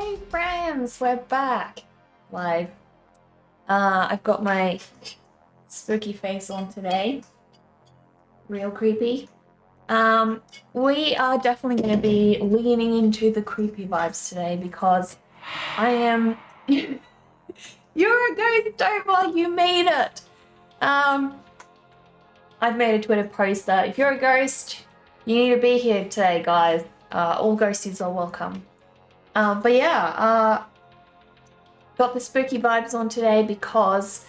Hey friends, we're back live. I've got my spooky face on today. Real creepy. We are definitely going to be leaning into the creepy vibes today because I am... You're a ghost, Dover! You made it! I've made a Twitter post that if you're a ghost, you need to be here today, guys. All ghosties are welcome. But yeah, got the spooky vibes on today because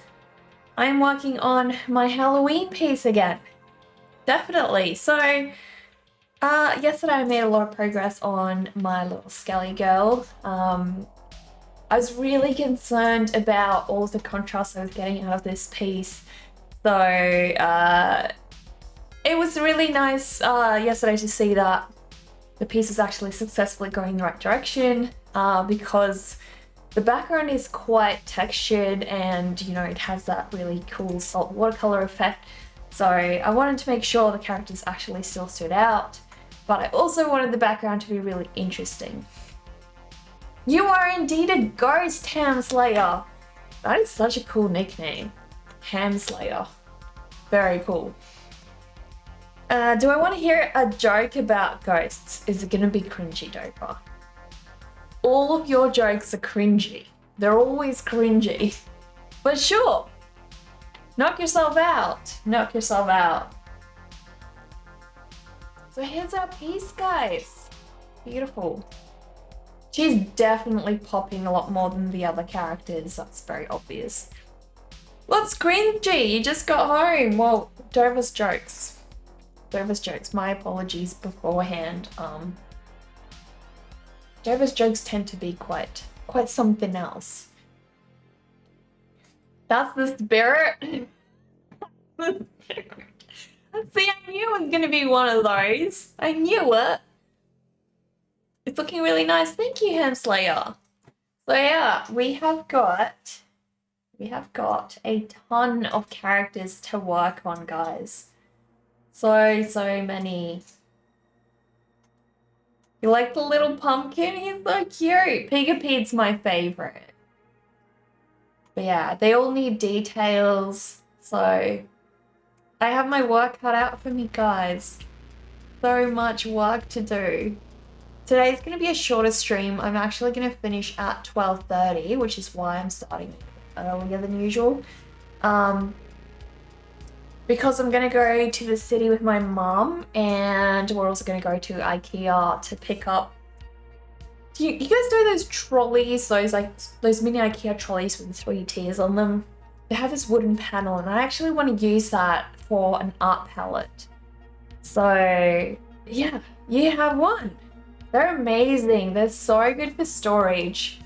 I'm working on my Halloween piece again. Definitely. So, yesterday I made a lot of progress on my little Skelly girl. I was really concerned about all the contrast I was getting out of this piece. So, it was really nice yesterday to see that the piece is actually successfully going in the right direction because the background is quite textured and, you know, it has that really cool salt watercolor effect. So I wanted to make sure the characters actually still stood out, but I also wanted the background to be really interesting. You are indeed a ghost, Hamslayer! That is such a cool nickname. Hamslayer. Very cool. Do I want to hear a joke about ghosts? Is it going to be cringy, Dover? All of your jokes are cringy. They're always cringy. But sure, knock yourself out. Knock yourself out. So here's our piece, guys. Beautiful. She's definitely popping a lot more than the other characters. That's very obvious. What's cringy? You just got home. Well, Dover's jokes. Dover's jokes. My apologies beforehand. Dover's jokes tend to be quite something else. That's the spirit. See, I knew it was gonna be one of those. I knew it. It's looking really nice. Thank you, Hamslayer. So yeah, we have got a ton of characters to work on, guys. So many. You like the little pumpkin? He's so cute. Pegapede's my favorite. But yeah, they all need details. So I have my work cut out for me, guys. So much work to do. Today's going to be a shorter stream. I'm actually going to finish at 12:30, which is why I'm starting earlier than usual. Because I'm going to go to the city with my mum, and we're also going to go to IKEA to pick up. Do you guys know those trolleys, those mini IKEA trolleys with the 3 tiers on them? They have this wooden panel, and I actually want to use that for an art palette. So yeah, you have one. They're amazing. They're so good for storage.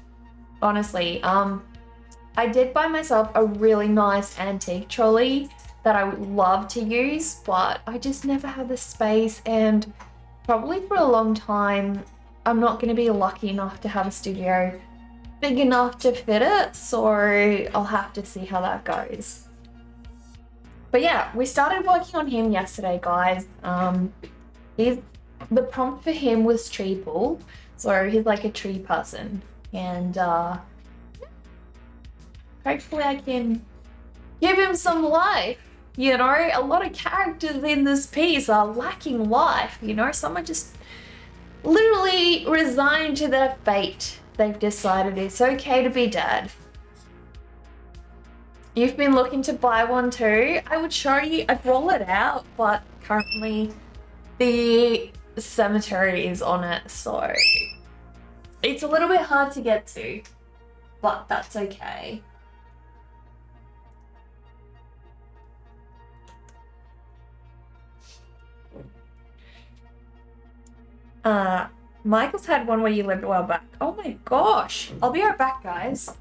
Honestly, I did buy myself a really nice antique trolley that I would love to use, but I just never had the space, and probably for a long time I'm not going to be lucky enough to have a studio big enough to fit it, so I'll have to see how that goes. But yeah, we started working on him yesterday, guys. The prompt for him was treeple, so he's like a tree person, and hopefully I can give him some life. You know, a lot of characters in this piece are lacking life, you know, some are just literally resigned to their fate. They've decided it's okay to be dead. You've been looking to buy one too? I would show you, I'd roll it out, but currently the cemetery is on it, so it's a little bit hard to get to, but that's okay. Michael's had one where you lived a while back. Oh my gosh. I'll be right back, guys.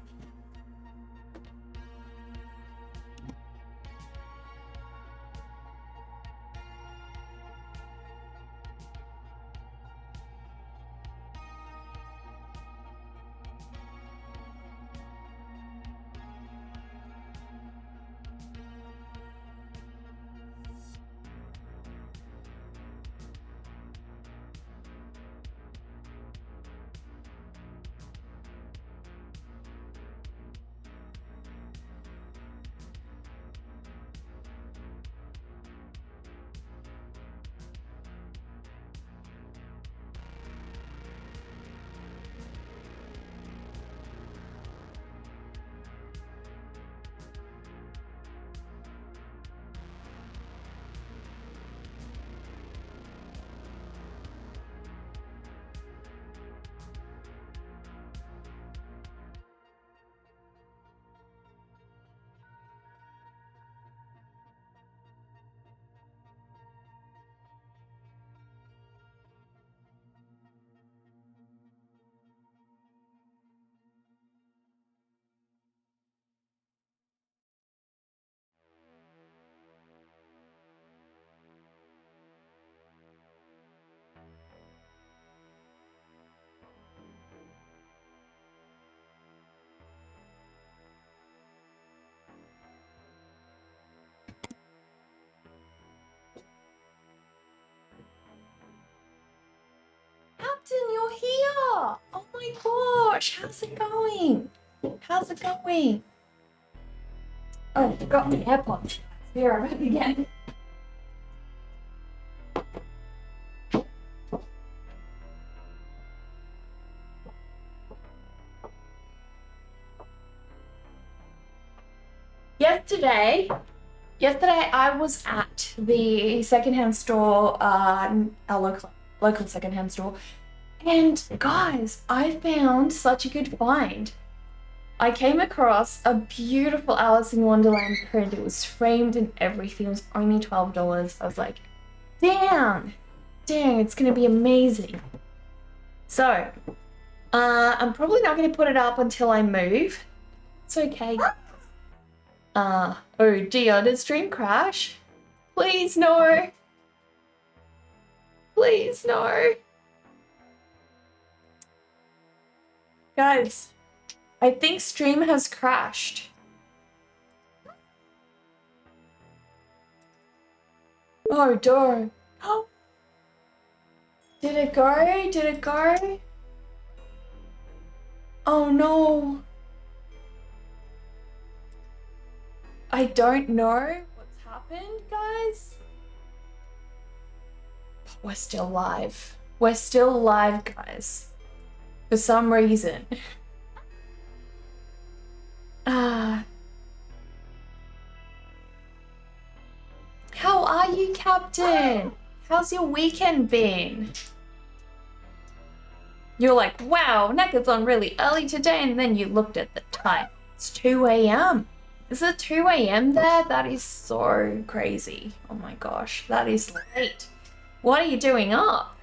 Captain, you're here! Oh my gosh, how's it going? How's it going? Oh, I forgot my AirPods. Here, I'm back again. Yesterday I was at the secondhand store, our local secondhand store, and guys, I found such a good find. I came across a beautiful Alice in Wonderland print. It was framed and everything. It was only $12. I was like, dang, it's gonna be amazing. So, I'm probably not gonna put it up until I move. It's okay. Oh dear, did stream crash? Please no. Please no. Guys, I think stream has crashed. Oh darn. Oh. Did it go? Did it go? Oh no. I don't know what's happened, guys. But we're still live. We're still live, guys. For some reason. How are you, Captain? How's your weekend been? You're like, wow, Necker's on really early today, and then you looked at the time. It's 2 a.m. Is it 2 a.m. there? That is so crazy. Oh my gosh, that is late. What are you doing up?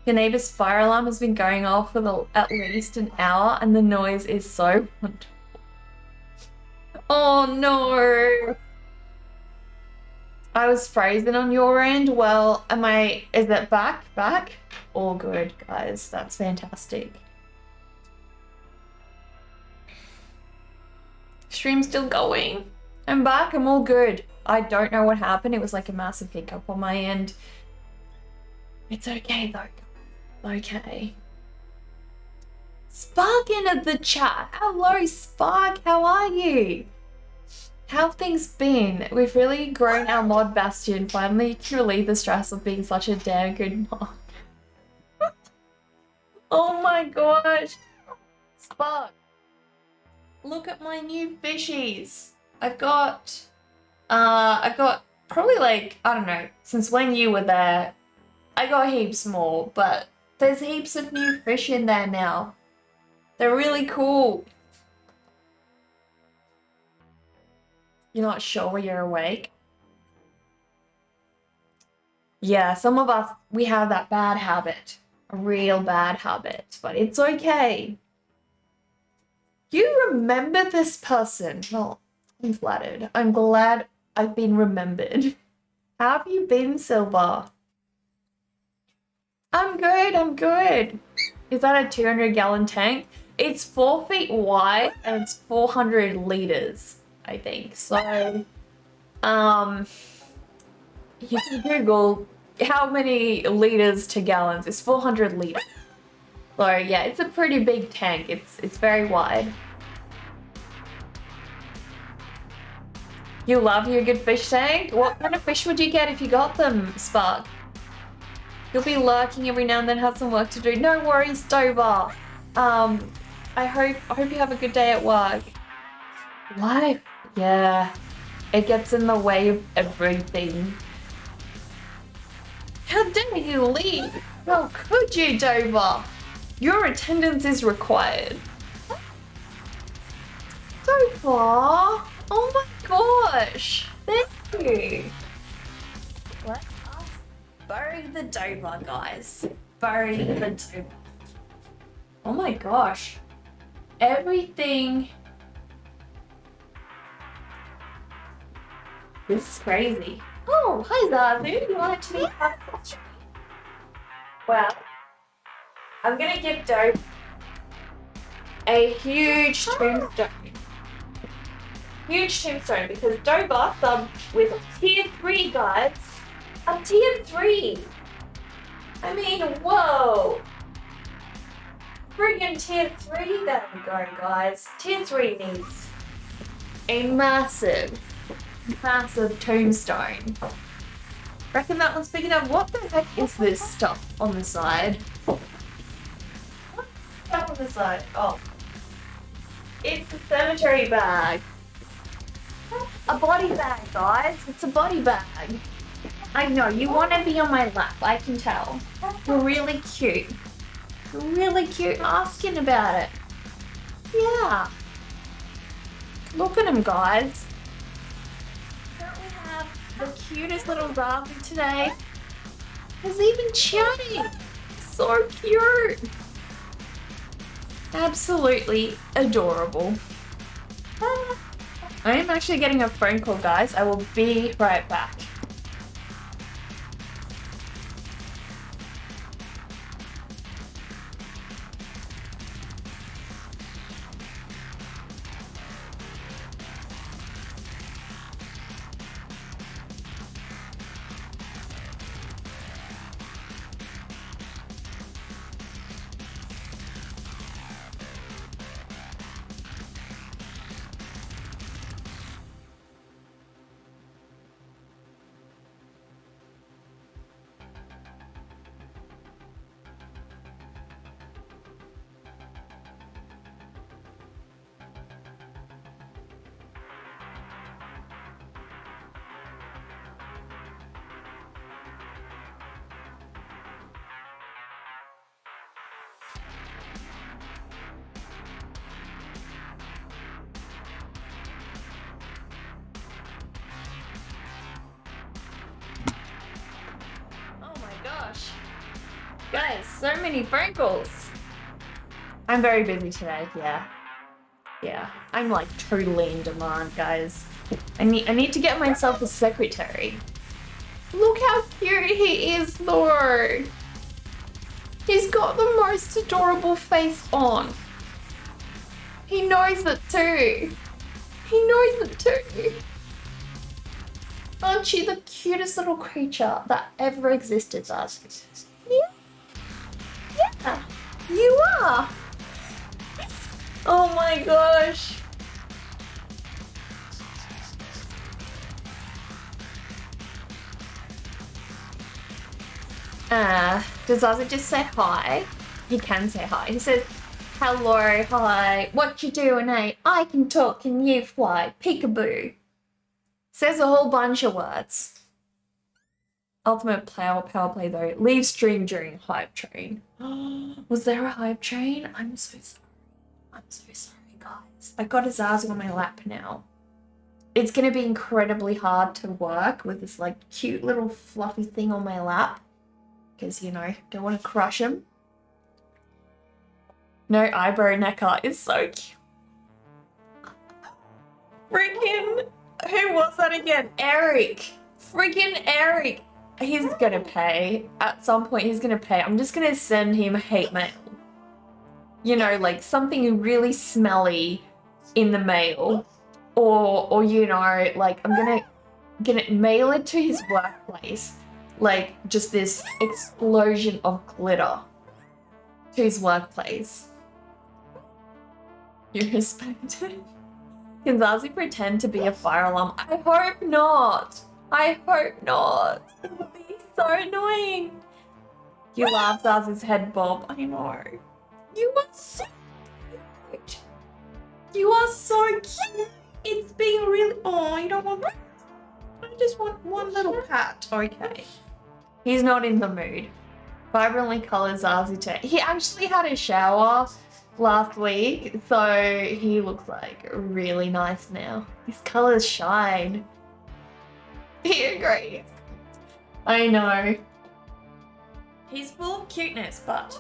Your neighbor's fire alarm has been going off for at least an hour, and the noise is so wonderful. Oh no. I was frozen on your end. Well, is it back? All good, guys. That's fantastic. Stream's still going. I'm back. I'm all good. I don't know what happened. It was like a massive hiccup on my end. It's okay though. Okay. Spark into the chat. Hello, Spark. How are you? How have things been? We've really grown our mod bastion. Finally to relieve the stress of being such a damn good mod. Oh my gosh. Spark. Look at my new fishies. I've got probably like, I don't know, since when you were there, I got heaps more, but there's heaps of new fish in there now. They're really cool. You're not sure when you're awake? Yeah, some of us, we have that bad habit. A real bad habit, but it's okay. You remember this person. Well, I'm flattered. I'm glad I've been remembered. How have you been, Silver? I'm good. Is that a 200-gallon tank? It's 4 feet wide and it's 400 liters, I think. So, you can Google how many liters to gallons. It's 400 liters. So yeah, it's a pretty big tank. It's very wide. You love your good fish tank? What kind of fish would you get if you got them, Spark? You'll be lurking every now and then, have some work to do. No worries, Dover. I hope you have a good day at work. Life, yeah. It gets in the way of everything. How dare you leave? How could you, Dover? Your attendance is required. Dover! Oh my gosh! Thank you! Let us bury the Dover, guys. Bury the Dover. Oh my gosh. Everything. This is crazy. Oh, hi Zazu. You wanted to be part of the stream? Well, I'm gonna give Dover a huge tombstone. Huge tombstone because Dover subbed with tier 3, guys. A tier 3. I mean, whoa. Friggin' tier 3, there we go, guys. Tier 3 needs a massive tombstone. Reckon that one's big enough. What the heck is this stuff on the side? What's stuff on the side? Oh. It's a cemetery bag. A body bag, guys. It's a body bag. I know, you want to be on my lap, I can tell. You're really cute. You're really cute asking about it. Yeah. Look at him, guys. Don't we have the cutest little Zazu today? He's even chatting. So cute. Absolutely adorable. I am actually getting a phone call, guys. I will be right back. Guys, so many phone calls. I'm very busy today, yeah. Yeah, I'm like totally in demand, guys. I need to get myself a secretary. Look how cute he is, though. He's got the most adorable face on. He knows it too. He knows it too. Aren't you the cutest little creature that ever existed, Zazu? Yeah. Yeah, you are. Oh my gosh. Does Zazu just say hi? He can say hi. He says, hello, hi, what you doing, eh? I can talk, can you fly? Peekaboo. Says a whole bunch of words. Ultimate power play though. Leave stream during hype train. Was there a hype train? I'm so sorry. I'm so sorry, guys. I got a Zazu on my lap now. It's gonna be incredibly hard to work with this like cute little fluffy thing on my lap. Because, you know, don't want to crush him. No eyebrow necker is so cute. Freaking, who was that again? Eric. Freaking Eric. He's gonna pay. At some point, he's gonna pay. I'm just gonna send him hate mail. You know, like something really smelly in the mail. Or you know, like I'm gonna mail it to his workplace. Like just this explosion of glitter to his workplace. You're respected. Can Zazu pretend to be a fire alarm? I hope not. I hope not. It would be so annoying. You love Zazu's head bob. I know. You are so cute. You are so cute. It's being really. Oh, you don't want. I just want one little pat. Okay. He's not in the mood. Vibrantly colored Zazu today. He actually had a shower last week, so he looks like really nice now. His colors shine. He agrees. I know. He's full of cuteness, but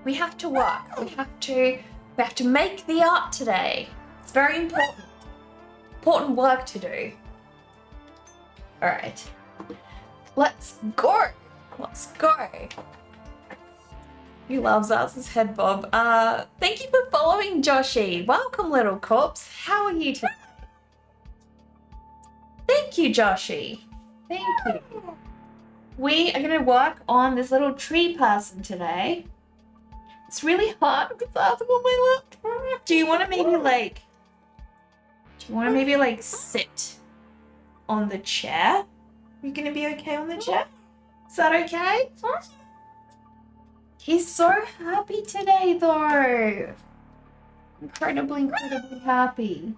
we have to work. We have to make the art today. It's very important. Important work to do. All right. Let's go. Let's go. He loves Zazu's head bob. Thank you for following, Joshi. Welcome, little corpse. How are you today? Thank you, Joshi. Thank you. we are going to work on this little tree person today. It's really hard because I have them on my lap. Do you want to maybe like sit on the chair? Are you going to be okay on the chair? Is that okay? He's so happy today though. Incredibly happy.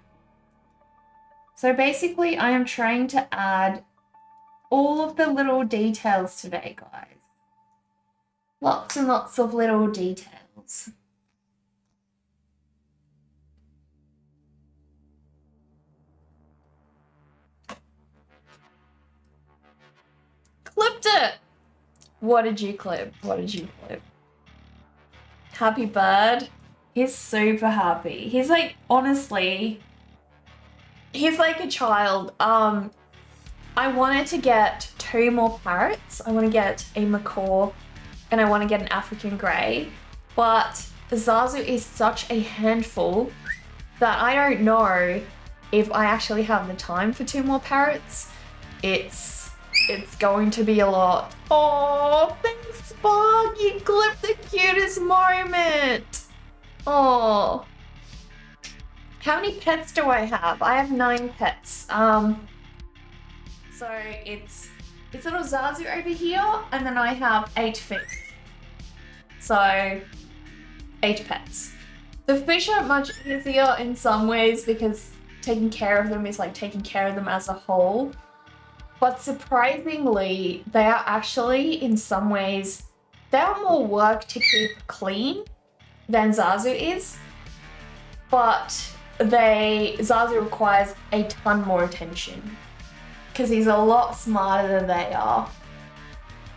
So basically I am trying to add all of the little details today, guys. Lots and lots of little details. Clipped it! What did you clip? What did you clip? Happy bird. He's super happy. He's like, honestly, he's like a child. I wanted to get 2 more parrots. I want to get a macaw and I want to get an African grey. But Zazu is such a handful that I don't know if I actually have the time for 2 more parrots. It's going to be a lot. Oh, thanks, Spark. You clipped the cutest moment. Oh. How many pets do I have? I have 9 pets. So it's little Zazu over here, and then I have 8 fish. So 8 pets. The fish are much easier in some ways because taking care of them is like taking care of them as a whole. But surprisingly, they are actually in some ways, they are more work to keep clean than Zazu is. But Zazu requires a ton more attention because he's a lot smarter than they are.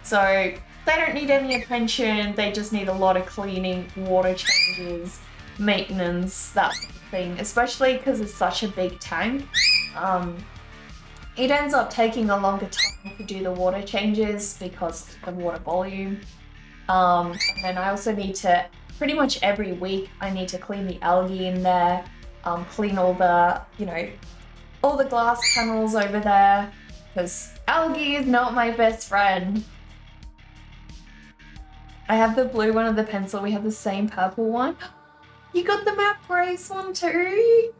So they don't need any attention, they just need a lot of cleaning, water changes, maintenance, that sort of thing, especially because it's such a big tank. It ends up taking a longer time to do the water changes because of the water volume. And then I also need to, pretty much every week, I need to clean the algae in there, clean all the, all the glass panels over there, because algae is not my best friend. I have the blue one of the pencil, we have the same purple one. You got the matte brace one too?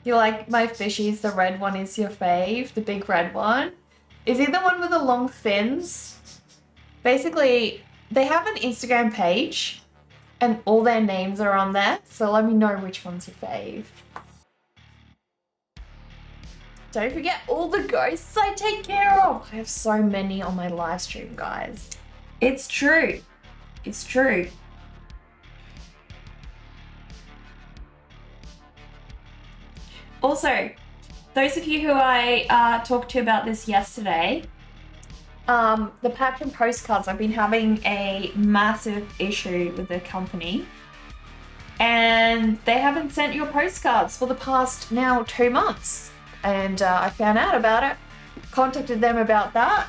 You like my fishies, the red one is your fave, the big red one. Is he the one with the long fins? Basically, they have an Instagram page and all their names are on there, so let me know which one's your fave. Don't forget all the ghosts I take care of. I have so many on my live stream, guys. It's true. It's true. Also, those of you who I talked to about this yesterday, the patch and postcards, I've been having a massive issue with the company and they haven't sent your postcards for the past now 2 months. And I found out about it, contacted them about that,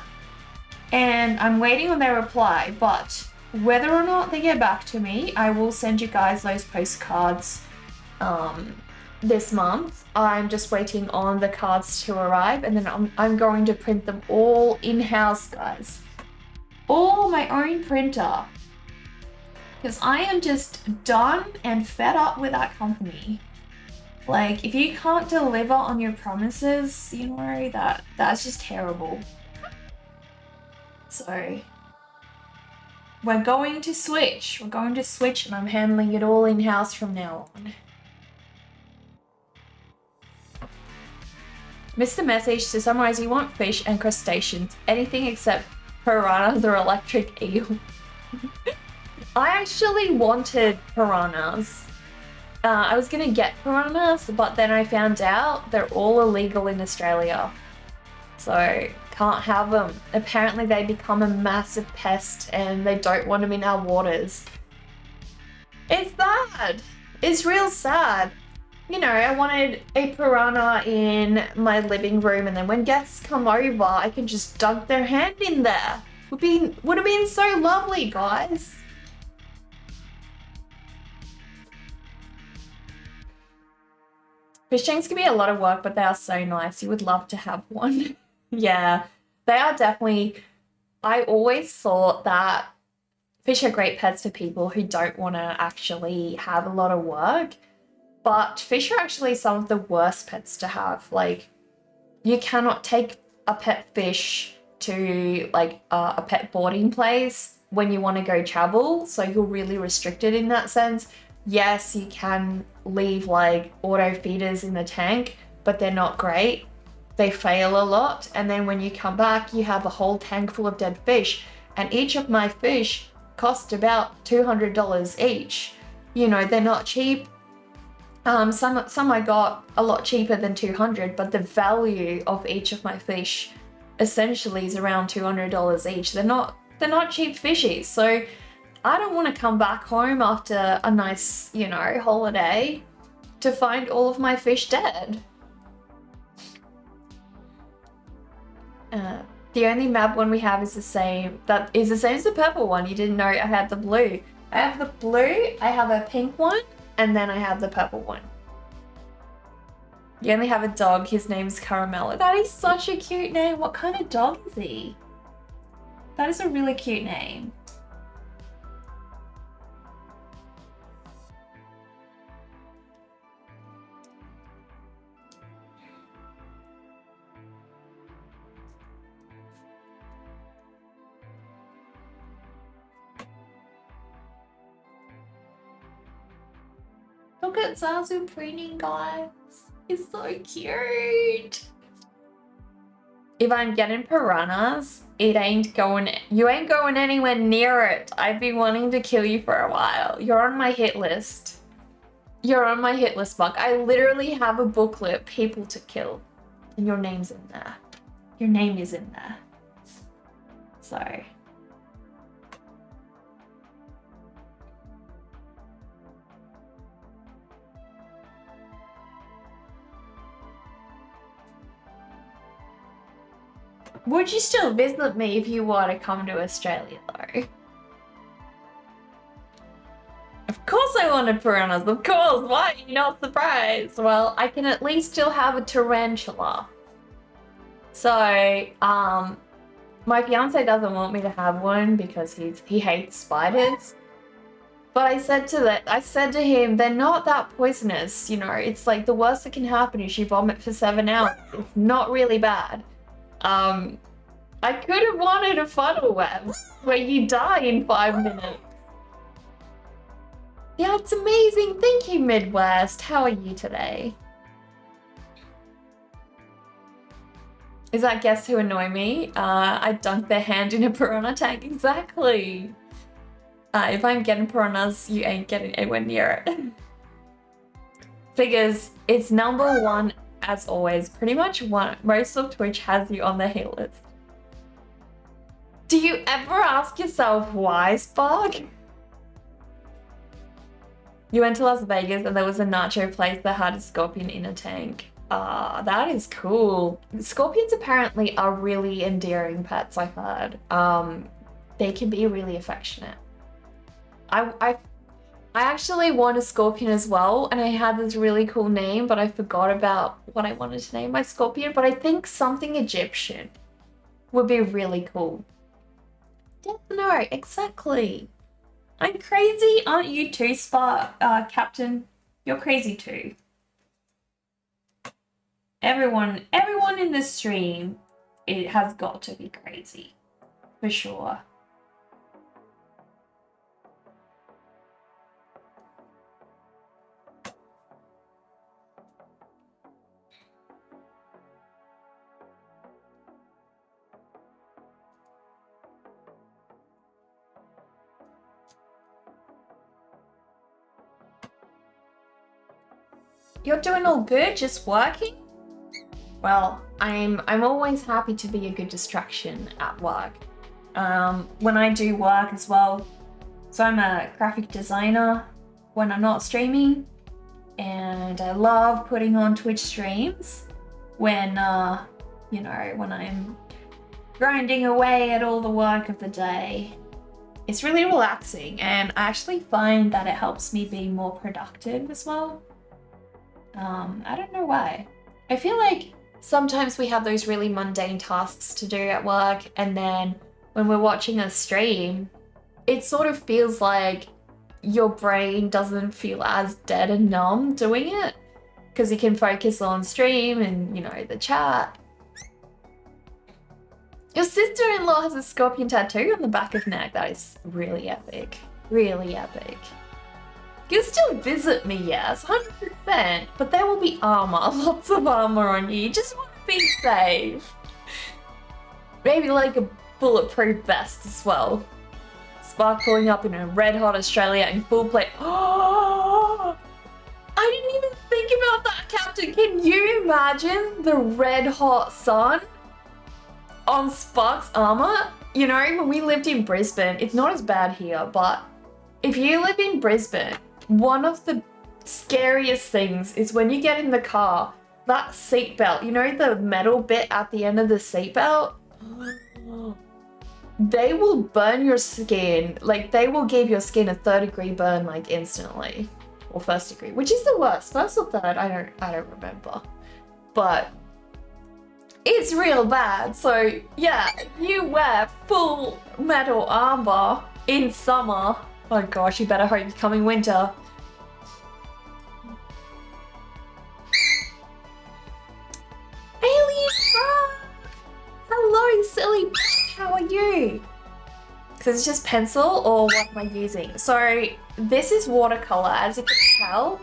and I'm waiting on their reply. But whether or not they get back to me, I will send you guys those postcards this month. I'm just waiting on the cards to arrive, and then I'm going to print them all in-house, guys. All my own printer. Because I am just done and fed up with that company. Like, if you can't deliver on your promises, that's just terrible. So, we're going to switch. We're going to switch, and I'm handling it all in-house from now on. Missed the message. To summarize, you want fish and crustaceans. Anything except piranhas or electric eels. I actually wanted piranhas. I was gonna get piranhas, but then I found out they're all illegal in Australia. So, can't have them. Apparently they become a massive pest and they don't want them in our waters. It's sad. It's real sad. I wanted a piranha in my living room, and then when guests come over, I can just dunk their hand in there. Would have been so lovely, guys. Fish tanks can be a lot of work, but they are so nice. You would love to have one. Yeah, they are definitely I always thought that fish are great pets for people who don't want to actually have a lot of work, but fish are actually some of the worst pets to have. Like, you cannot take a pet fish to like a pet boarding place when you want to go travel, so you're really restricted in that sense. Yes, you can leave like auto feeders in the tank, but they're not great. They fail a lot, and then when you come back, you have a whole tank full of dead fish, and each of my fish cost about $200 each. You know, they're not cheap. Some I got a lot cheaper than 200, but the value of each of my fish essentially is around $200 each. They're not cheap fishies. So I don't want to come back home after a nice, you know, holiday to find all of my fish dead. The only map one we have is the same as the purple one. You didn't know I had the blue. I have the blue, I have a pink one, and then I have the purple one. You only have a dog, his name's Caramello. That is such a cute name. What kind of dog is he? That is a really cute name. Look at Zazu preening, guys. It's so cute. If I'm getting piranhas, you ain't going anywhere near it. I've been wanting to kill you for a while. You're on my hit list. You're on my hit list, Buck. I literally have a booklet, people to kill. And your name's in there. Your name is in there. So... Would you still visit me if you were to come to Australia, though? Of course I wanted piranhas, of course! Why are you not surprised? Well, I can at least still have a tarantula. So, my fiance doesn't want me to have one because he hates spiders. But I said to him, they're not that poisonous, you know, it's like the worst that can happen is you vomit for 7 hours. It's not really bad. I could have wanted a funnel web where you die in 5 minutes. Yeah, it's amazing. Thank you, Midwest. How are you today? Is that guess who annoy me? I dunked their hand in a piranha tank. Exactly. If I'm getting piranhas, you ain't getting anywhere near it. Figures, it's number 1 as always. Pretty much most of Twitch has you on the hit list. Do you ever ask yourself why, Spark? You went to Las Vegas and there was a nacho place that had a scorpion in a tank. That is cool. Scorpions apparently are really endearing pets, I've heard. They can be really affectionate. I actually want a scorpion as well, and I had this really cool name, but I forgot about what I wanted to name my scorpion, but I think something Egyptian would be really cool. No, exactly. I'm crazy, aren't you too, Captain? You're crazy too. Everyone in this stream, it has got to be crazy, for sure. You're doing all good, just working? Well, I'm always happy to be a good distraction at work. When I do work as well, so I'm a graphic designer when I'm not streaming, and I love putting on Twitch streams when, you know, when I'm grinding away at all the work of the day. It's really relaxing, and I actually find that it helps me be more productive as well. I don't know why. I feel like sometimes we have those really mundane tasks to do at work, and then when we're watching a stream, it sort of feels like your brain doesn't feel as dead and numb doing it because you can focus on stream and, you know, the chat. Your sister-in-law has a scorpion tattoo on the back of neck. That is really epic. Really epic. You can still visit me, yes, 100%, but there will be armor, lots of armor on you. You just want to be safe. Maybe like a bulletproof vest as well. Spark pulling up in a red hot Australia in full play. Oh, I didn't even think about that, Captain. Can you imagine the red hot sun on Spark's armor? You know, when we lived in Brisbane, it's not as bad here, but if you live in Brisbane, one of the scariest things is when you get in the car, that seatbelt, you know, the metal bit at the end of the seatbelt? They will burn your skin. Like, they will give your skin a 3rd-degree burn, like, instantly. Or 1st degree, which is the worst, 1st or 3rd, I don't remember. But it's real bad. So yeah, you wear full metal armor in summer. Oh gosh, you better hope it's coming winter. Alien Frog! Hello, silly. How are you? So it's just pencil, or what am I using? So this is watercolor. As you can tell,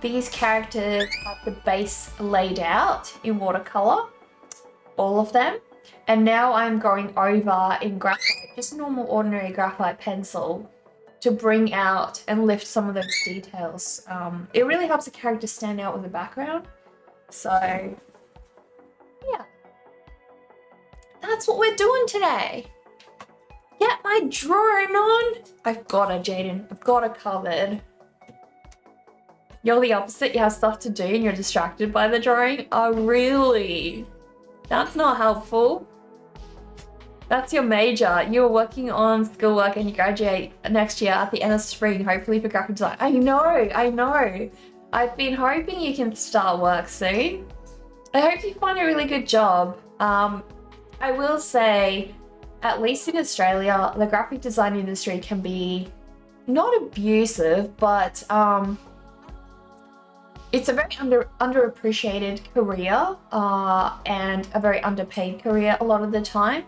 these characters have the base laid out in watercolor, all of them. And now I'm going over in graphite, just normal ordinary graphite pencil, to bring out and lift some of those details. It really helps a character stand out with the background. So yeah, that's what we're doing today. Get my drawing on. I've got her, Jaden. I've got her covered. You're the opposite. You have stuff to do and you're distracted by the drawing. Oh, really? That's not helpful. That's your major. You're working on schoolwork and you graduate next year at the end of spring, hopefully for graphic design. I know. I've been hoping you can start work soon. I hope you find a really good job. I will say, at least in Australia, the graphic design industry can be not abusive, but it's a very underappreciated career and a very underpaid career a lot of the time.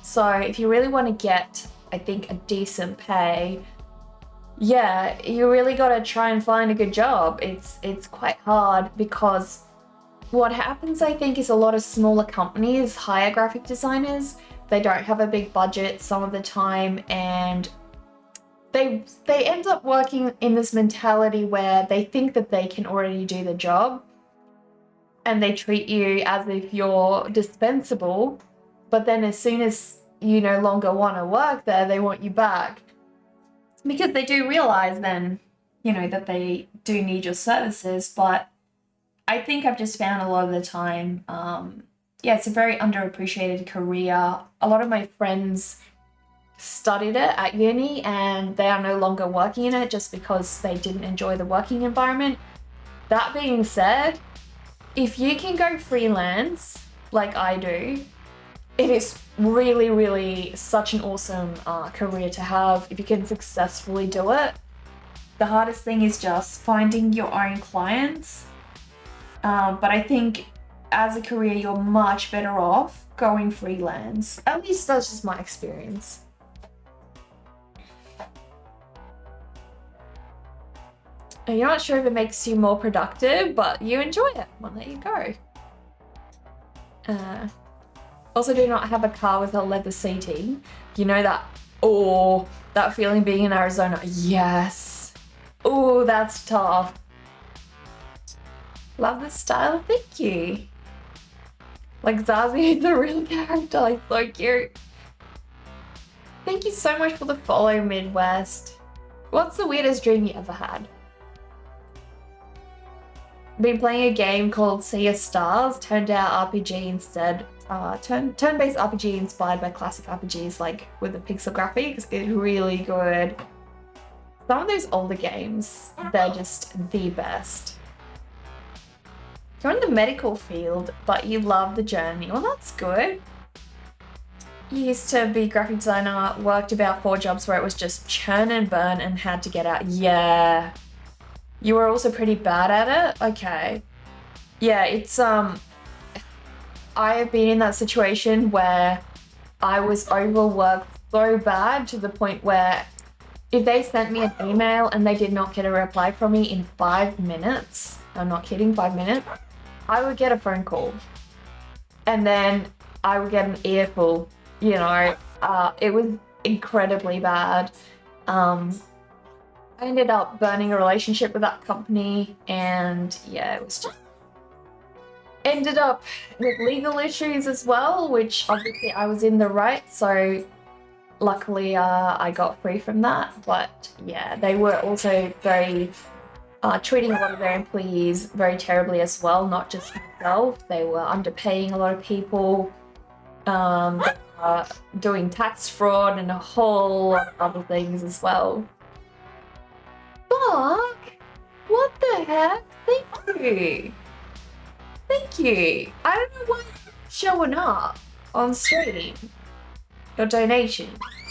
So if you really want to get, I think, a decent pay, yeah, you really got to try and find a good job. It's quite hard because what happens, I think, is a lot of smaller companies hire graphic designers. They don't have a big budget some of the time, and they end up working in this mentality where they think that they can already do the job and they treat you as if you're dispensable. But then as soon as you no longer want to work there, they want you back. Because they do realize then, you know, that they do need your services. But I think I've just found a lot of the time, yeah, it's a very underappreciated career. A lot of my friends studied it at uni and they are no longer working in it just because they didn't enjoy the working environment. That being said, if you can go freelance like I do, it is really, really such an awesome career to have if you can successfully do it. The hardest thing is just finding your own clients. But I think as a career, you're much better off going freelance. At least that's just my experience. And you're not sure if it makes you more productive, but you enjoy it. Well, there you go. Also do not have a car with a leather seating. You know that, oh, that feeling being in Arizona. Yes. Oh, that's tough. Love the style, thank you. Like Zazu is a real character, like so cute. Thank you so much for the follow, Midwest. What's the weirdest dream you ever had? Been playing a game called Sea of Stars, turned out RPG instead. Turn-based RPG inspired by classic RPGs, like with the pixel graphics. It's really good. Some of those older games, they're just the best. You're in the medical field, but you love the journey. Well, that's good. used to be graphic designer, worked about 4 jobs where it was just churn and burn and had to get out. Yeah. You were also pretty bad at it? Okay. Yeah, it's, I have been in that situation where I was overworked so bad to the point where if they sent me an email and they did not get a reply from me in 5 minutes, I'm not kidding, 5 minutes, I would get a phone call. And then I would get an earful, you know. It was incredibly bad. I ended up burning a relationship with that company, and yeah, it was just ended up with legal issues as well, which obviously I was in the right, so luckily I got free from that. But yeah, they were also very treating a lot of their employees very terribly as well, not just myself. They were underpaying a lot of people, doing tax fraud and a whole lot of other things as well. Fuck! What the heck? Thank you! Thank you! I don't know why it's showing up on stream, your donation,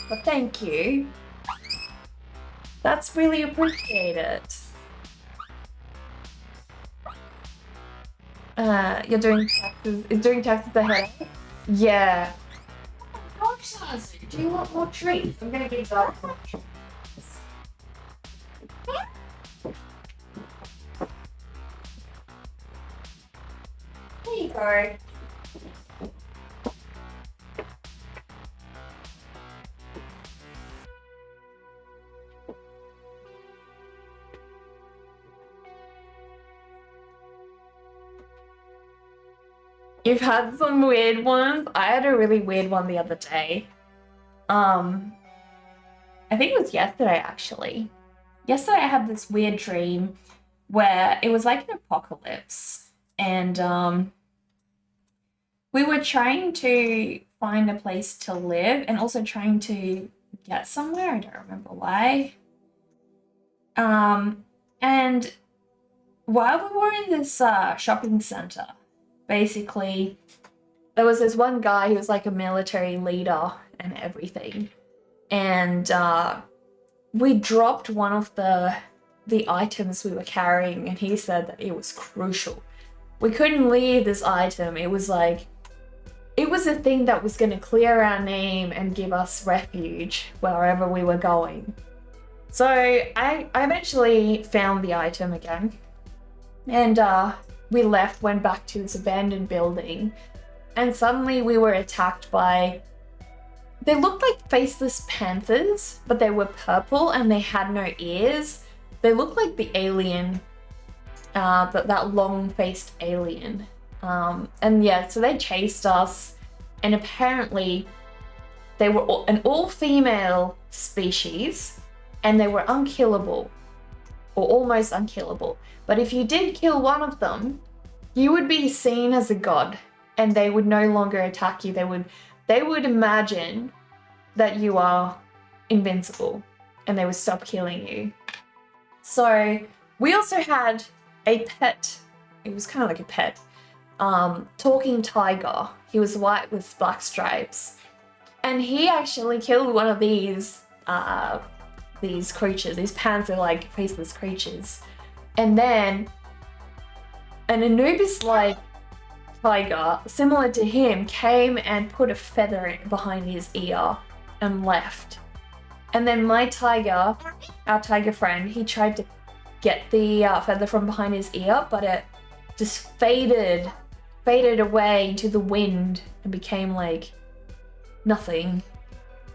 but thank you. That's really appreciated. You're doing taxes. Is doing taxes a headache? Yeah. Oh gosh, Zazu, do you want more treats? I'm gonna give that more treats. There you go. You've had some weird ones. I had a really weird one the other day. I think it was yesterday actually. Yesterday I had this weird dream where it was like an apocalypse, and we were trying to find a place to live and also trying to get somewhere. I don't remember why. And while we were in this shopping center, basically, there was this one guy who was like a military leader and everything, and we dropped one of the items we were carrying, and he said that it was crucial. We couldn't leave this item. It was like, it was a thing that was going to clear our name and give us refuge wherever we were going. So I eventually found the item again, and we left, went back to this abandoned building, and suddenly we were attacked by, they looked like faceless panthers, but they were purple and they had no ears. They looked like the alien, that long-faced alien. And yeah, so they chased us, and apparently they were an all-female species, and they were unkillable, or almost unkillable. But if you did kill one of them, you would be seen as a god, and they would no longer attack you. They would imagine that you are invincible, and they would stop killing you. So we also had a pet. It was kind of like a pet, talking tiger. He was white with black stripes, and he actually killed one of these creatures, these panther-like faceless creatures. And then an Anubis-like tiger, similar to him, came and put a feather behind his ear and left. And then my tiger, our tiger friend, he tried to get the feather from behind his ear, but it just faded away into the wind and became like nothing.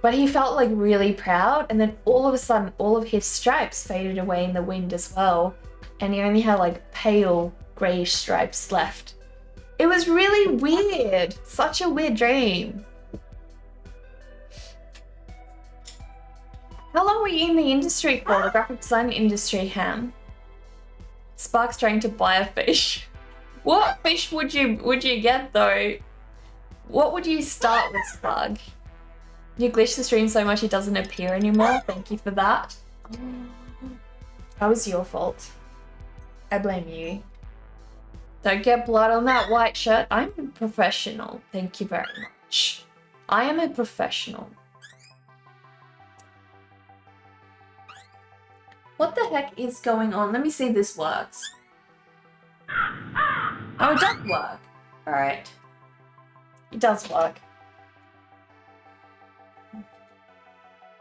But he felt like really proud, and then all of a sudden all of his stripes faded away in the wind as well, and he only had like pale greyish stripes left. It was really weird. Such a weird dream. How long were you in the industry for? The graphic design industry, Ham? Spark's trying to buy a fish. What fish would you get though? What would you start with, Spark? You glitched the stream so much it doesn't appear anymore. Thank you for that. That was your fault. I blame you. Don't get blood on that white shirt. I'm a professional. Thank you very much. I am a professional. What the heck is going on? Let me see if this works. Oh, it does work. Alright. It does work.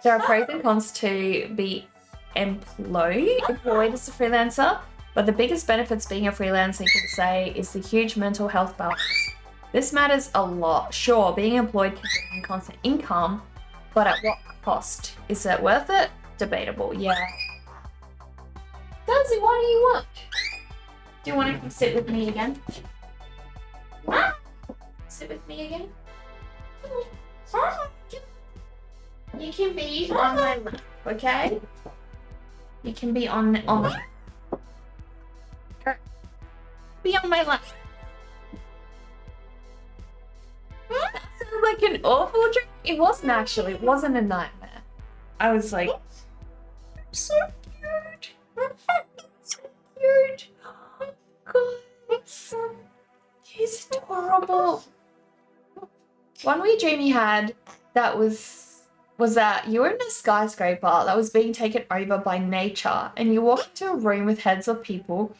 There are pros and cons to be employed as a freelancer, but the biggest benefits being a freelancer, you could say, is the huge mental health balance. This matters a lot. Sure, being employed can bring in constant income, but at what cost? Is it worth it? Debatable, yeah. Zazu, what do you want? Do you want to come sit with me again? Sit with me again? You can be on my lap, okay? You can be on be on my lap. That sounds like an awful dream. It wasn't actually. It wasn't a nightmare. I was like, so cute. So cute. Oh God, he's adorable. One weird dream he had that was that you were in a skyscraper that was being taken over by nature, and you walked into a room with heads of people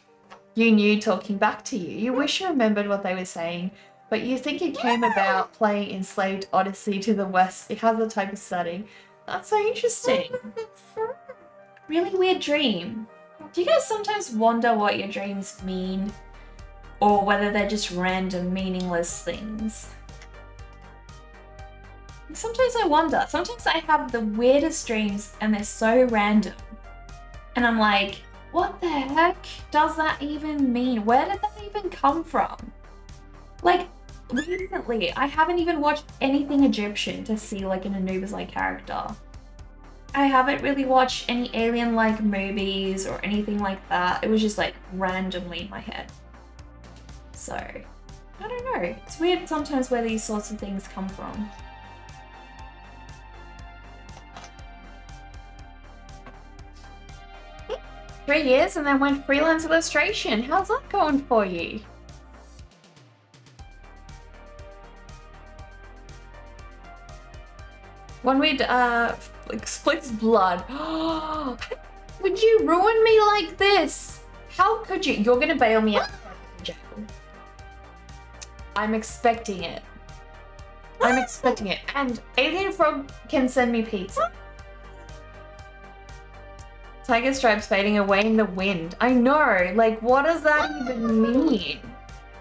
you knew talking back to you. You wish you remembered what they were saying, but you think it came about playing Enslaved Odyssey to the West. It has a type of setting. That's so interesting. Really weird dream. Do you guys sometimes wonder what your dreams mean? Or whether they're just random, meaningless things? Sometimes I wonder. Sometimes I have the weirdest dreams and they're so random. And I'm like, what the heck does that even mean? Where did that even come from? Like, recently, I haven't even watched anything Egyptian to see like an Anubis-like character. I haven't really watched any alien-like movies or anything like that. It was just like randomly in my head. So, I don't know. It's weird sometimes where these sorts of things come from. Three years and then went freelance illustration. How's that going for you? When we'd like splits blood. Would you ruin me like this? How could you? You're gonna bail me out of jail. I'm expecting it. I'm expecting it. And Alien Frog can send me pizza. Tiger stripes fading away in the wind. I know, like, what does that even mean?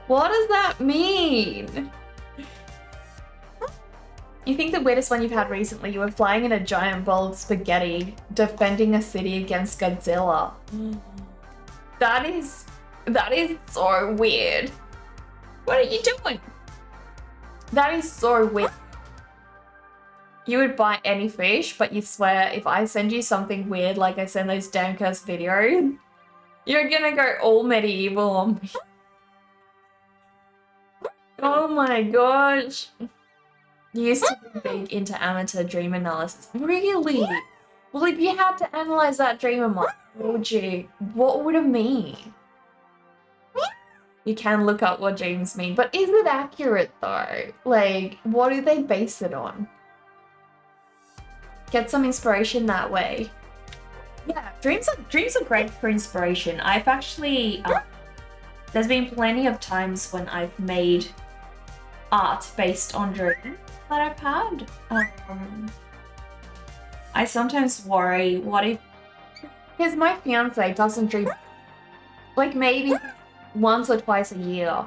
What does that mean? You think the weirdest one you've had recently, you were flying in a giant bowl of spaghetti, defending a city against Godzilla. That is so weird. What are you doing? That is so weird. You would buy any fish, but you swear if I send you something weird, like I send those damn cursed videos, you're gonna go all medieval on me. Oh my gosh. You used to be big into amateur dream analysis. Really? Well, if you had to analyze that dream of mine, what would it mean? You can look up what dreams mean, but is it accurate though? Like, what do they base it on? Get some inspiration that way. Yeah, dreams are great for inspiration. I've actually, there's been plenty of times when I've made art based on dreams that I've had. I sometimes worry, what if, because my fiance doesn't dream, like maybe once or twice a year.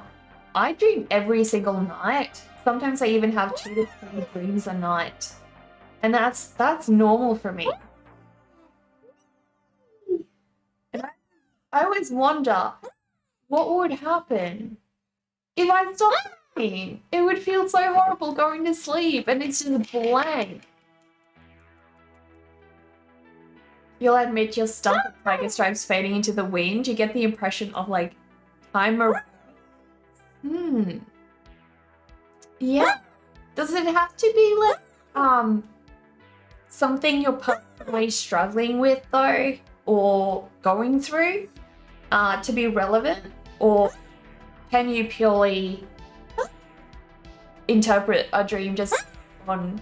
I dream every single night. Sometimes I even have 2 to 3 dreams a night. And that's normal for me. And I always wonder, what would happen if I stopped dreaming? It would feel so horrible going to sleep and it's just blank. You'll admit you're stuck with tiger stripes fading into the wind. You get the impression of like time around. Yeah. Does it have to be like something you're personally struggling with though, or going through, to be relevant? Or can you purely interpret a dream just on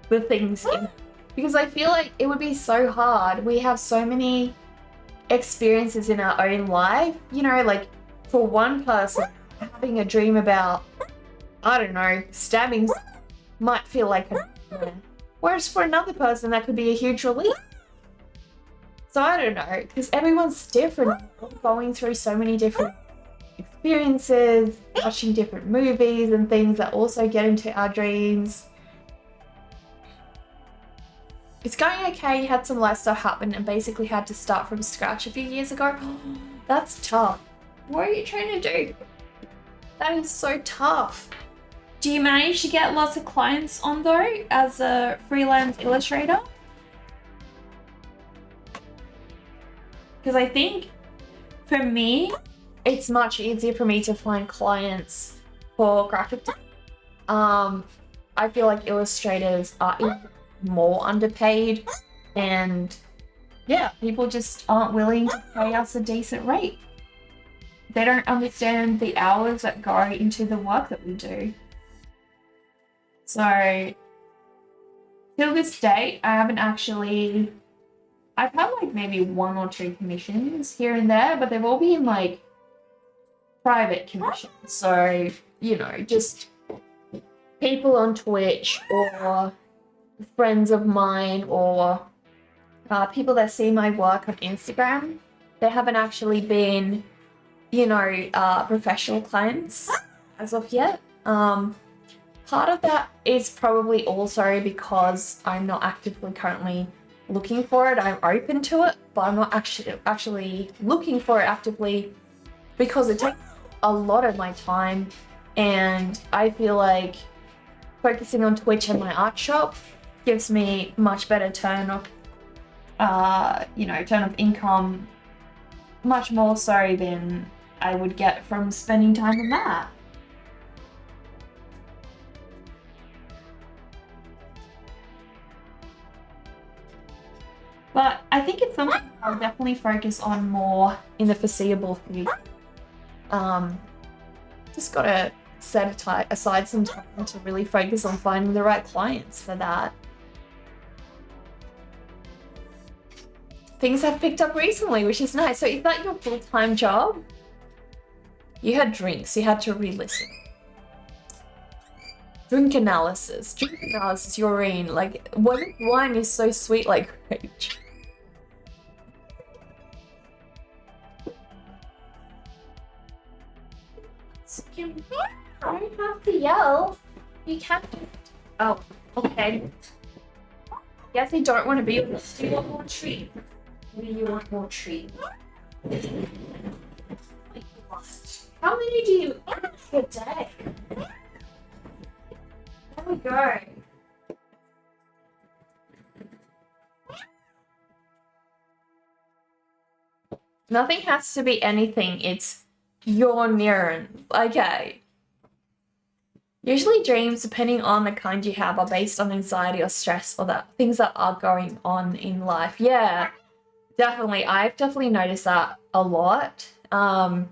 the things in, because I feel like it would be so hard. We have so many experiences in our own life, you know, like for one person having a dream about, I don't know, stabbing might feel like a nightmare, whereas for another person that could be a huge relief. So I don't know, because everyone's different, going through so many different experiences, watching different movies and things that also get into our dreams. It's going okay. You had some life stuff happen and basically had to start from scratch a few years ago. That's tough. What are you trying to do? That is so tough. Do you manage to get lots of clients on though as a freelance illustrator? Because I think for me, it's much easier for me to find clients for graphic design. I feel like illustrators are more underpaid, and yeah, people just aren't willing to pay us a decent rate. They don't understand the hours that go into the work that we do. So till this date, I've had like maybe 1 or 2 commissions here and there, but they've all been like private commissions. So, you know, just people on Twitch or friends of mine or people that see my work on Instagram. They haven't actually been, you know, professional clients as of yet. Part of that is probably also because I'm not actively currently looking for it. I'm open to it, but I'm not actually looking for it actively because it takes a lot of my time, and I feel like focusing on Twitch and my art shop gives me much better turn of income, much more so than I would get from spending time on that. But I think it's something I'll definitely focus on more in the foreseeable future. Just gotta set aside some time to really focus on finding the right clients for that. Things have picked up recently, which is nice. So is that your full-time job? You had drinks, you had to re-listen. Drink analysis, urine, like what if wine is so sweet like grape? You don't have to yell. You can't just... Oh, okay. Guess you don't want to be with us. Do you want more treat? Maybe you want more treat. How many do you eat per day? There we go. Nothing has to be anything. It's your neurons. Okay. Usually dreams, depending on the kind you have, are based on anxiety or stress or that things that are going on in life. Yeah, definitely. I've definitely noticed that a lot. I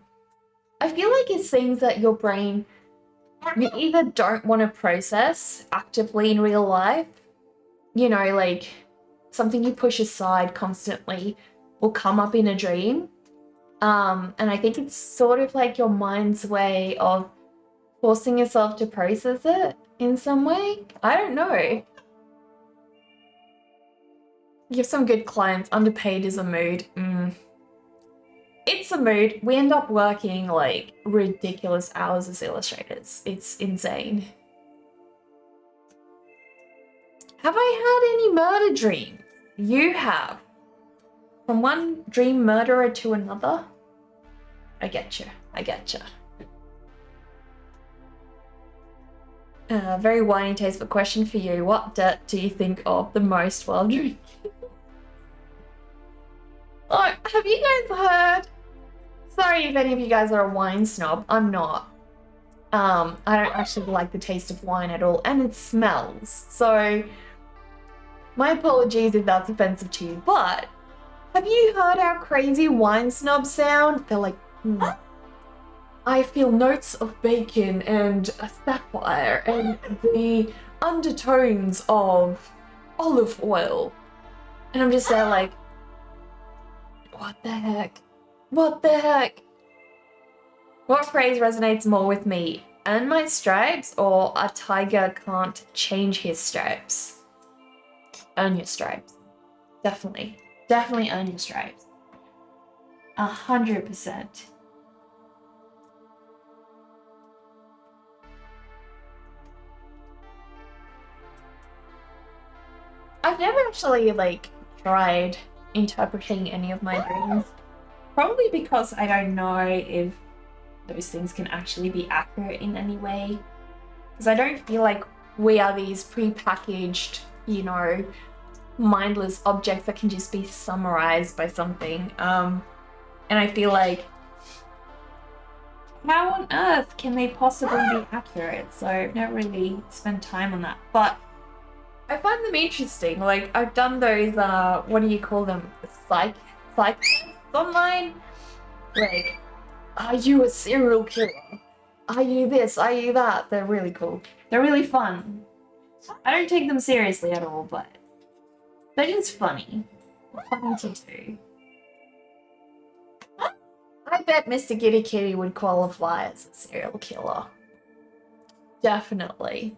feel like it's things that your brain, you either don't want to process actively in real life, you know, like something you push aside constantly will come up in a dream. And I think it's sort of like your mind's way of forcing yourself to process it in some way. I don't know. You have some good clients. Underpaid is a mood. It's a mood. We end up working like ridiculous hours as illustrators. It's insane. Have I had any murder dreams? You have. From one dream murderer to another. I get you. I get you. Very whiny taste, but question for you. What debt do you think of the most while drinking? Oh, have you guys heard? Sorry if any of you guys are a wine snob. I'm not. I don't actually like the taste of wine at all, and it smells. So, my apologies if that's offensive to you, but have you heard our crazy wine snob sound? They're like, I feel notes of bacon and a sapphire and the undertones of olive oil. And I'm just there like, what the heck? What the heck? What phrase resonates more with me? Earn my stripes or a tiger can't change his stripes? Earn your stripes. Definitely. Definitely earn your stripes. 100%. I've never actually like tried interpreting any of my dreams. Probably because I don't know if those things can actually be accurate in any way. Because I don't feel like we are these pre-packaged, you know, mindless objects that can just be summarized by something. And I feel like, how on earth can they possibly be accurate? So I've never really spent time on that. But I find them interesting. Like, I've done those, what do you call them? Psych tests online? Like, are you a serial killer? Are you this? Are you that? They're really cool. They're really fun. I don't take them seriously at all, but they're just funny. Funny to do. I bet Mr. Giddy Kitty would qualify as a serial killer. Definitely.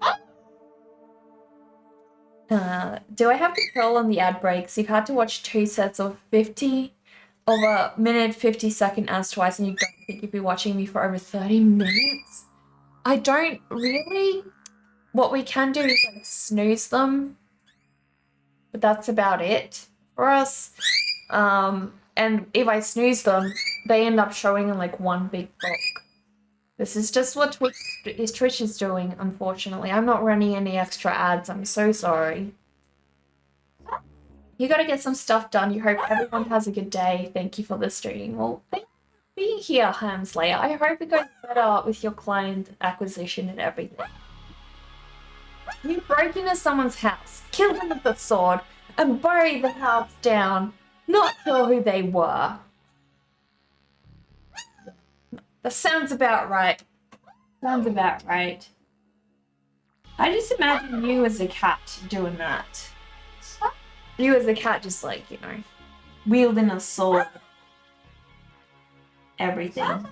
Do I have control on the ad breaks? You've had to watch 2 sets of 50 of a minute 50-second ads twice and you don't think you'd be watching me for over 30 minutes? I don't really. What we can do is like snooze them, but that's about it for us. And if I snooze them, they end up showing in like one big bulk. This is just what Twitch is doing, unfortunately. I'm not running any extra ads. I'm so sorry. You gotta get some stuff done. You hope everyone has a good day. Thank you for the stream. Well, thank you for being here, Hamslayer. I hope it goes better with your client acquisition and everything. You broke into someone's house, killed them with the sword, and buried the house down. Not sure who they were. That sounds about right. Sounds about right. I just imagine you as a cat doing that. You as a cat just like, you know, wielding a sword. Everything.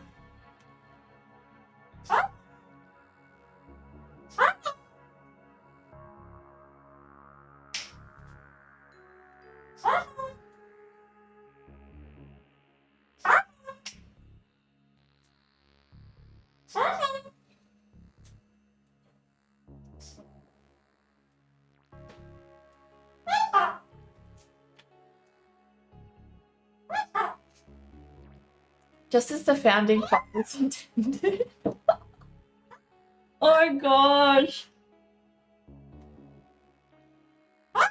Just as the founding fathers intended. Oh my gosh. But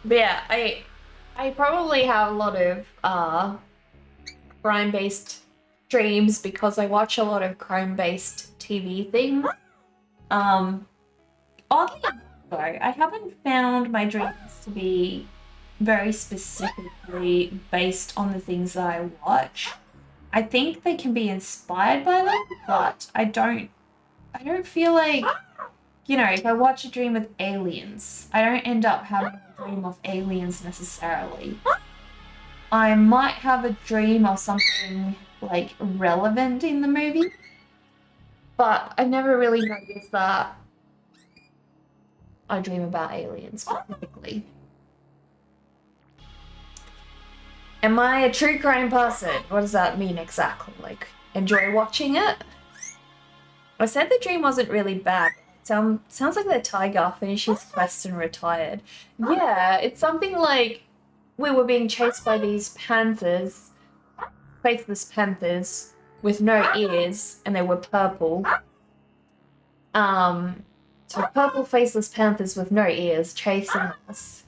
yeah, I probably have a lot of crime-based dreams because I watch a lot of crime-based TV things. Oddly enough, though, I haven't found my dreams to be very specifically based on the things that I watch. I think they can be inspired by them, but I don't feel like, you know, if I watch a dream with aliens, I don't end up having a dream of aliens necessarily. I might have a dream of something like relevant in the movie, but I've never really noticed that I dream about aliens specifically. Am I a true crime person? What does that mean exactly? Like, enjoy watching it? I said the dream wasn't really bad. Sounds like the tiger finished his quest and retired. Yeah, it's something like we were being chased by these panthers, faceless panthers, with no ears, and they were purple. So purple faceless panthers with no ears chasing us.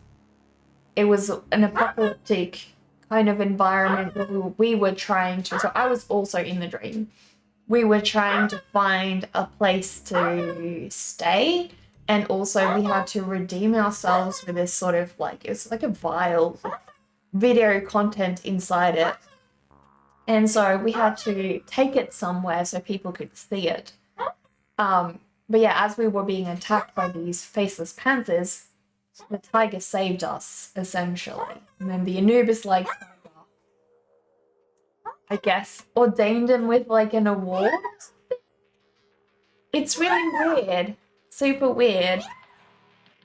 It was an apocalyptic kind of environment where we were trying to, so I was also in the dream. We were trying to find a place to stay, and also we had to redeem ourselves with this sort of like, it's like a vial with video content inside it. And so we had to take it somewhere so people could see it. But yeah, as we were being attacked by these faceless panthers, the tiger saved us, essentially. And then the Anubis like tiger, I guess, ordained him with like an award. It's really weird. Super weird.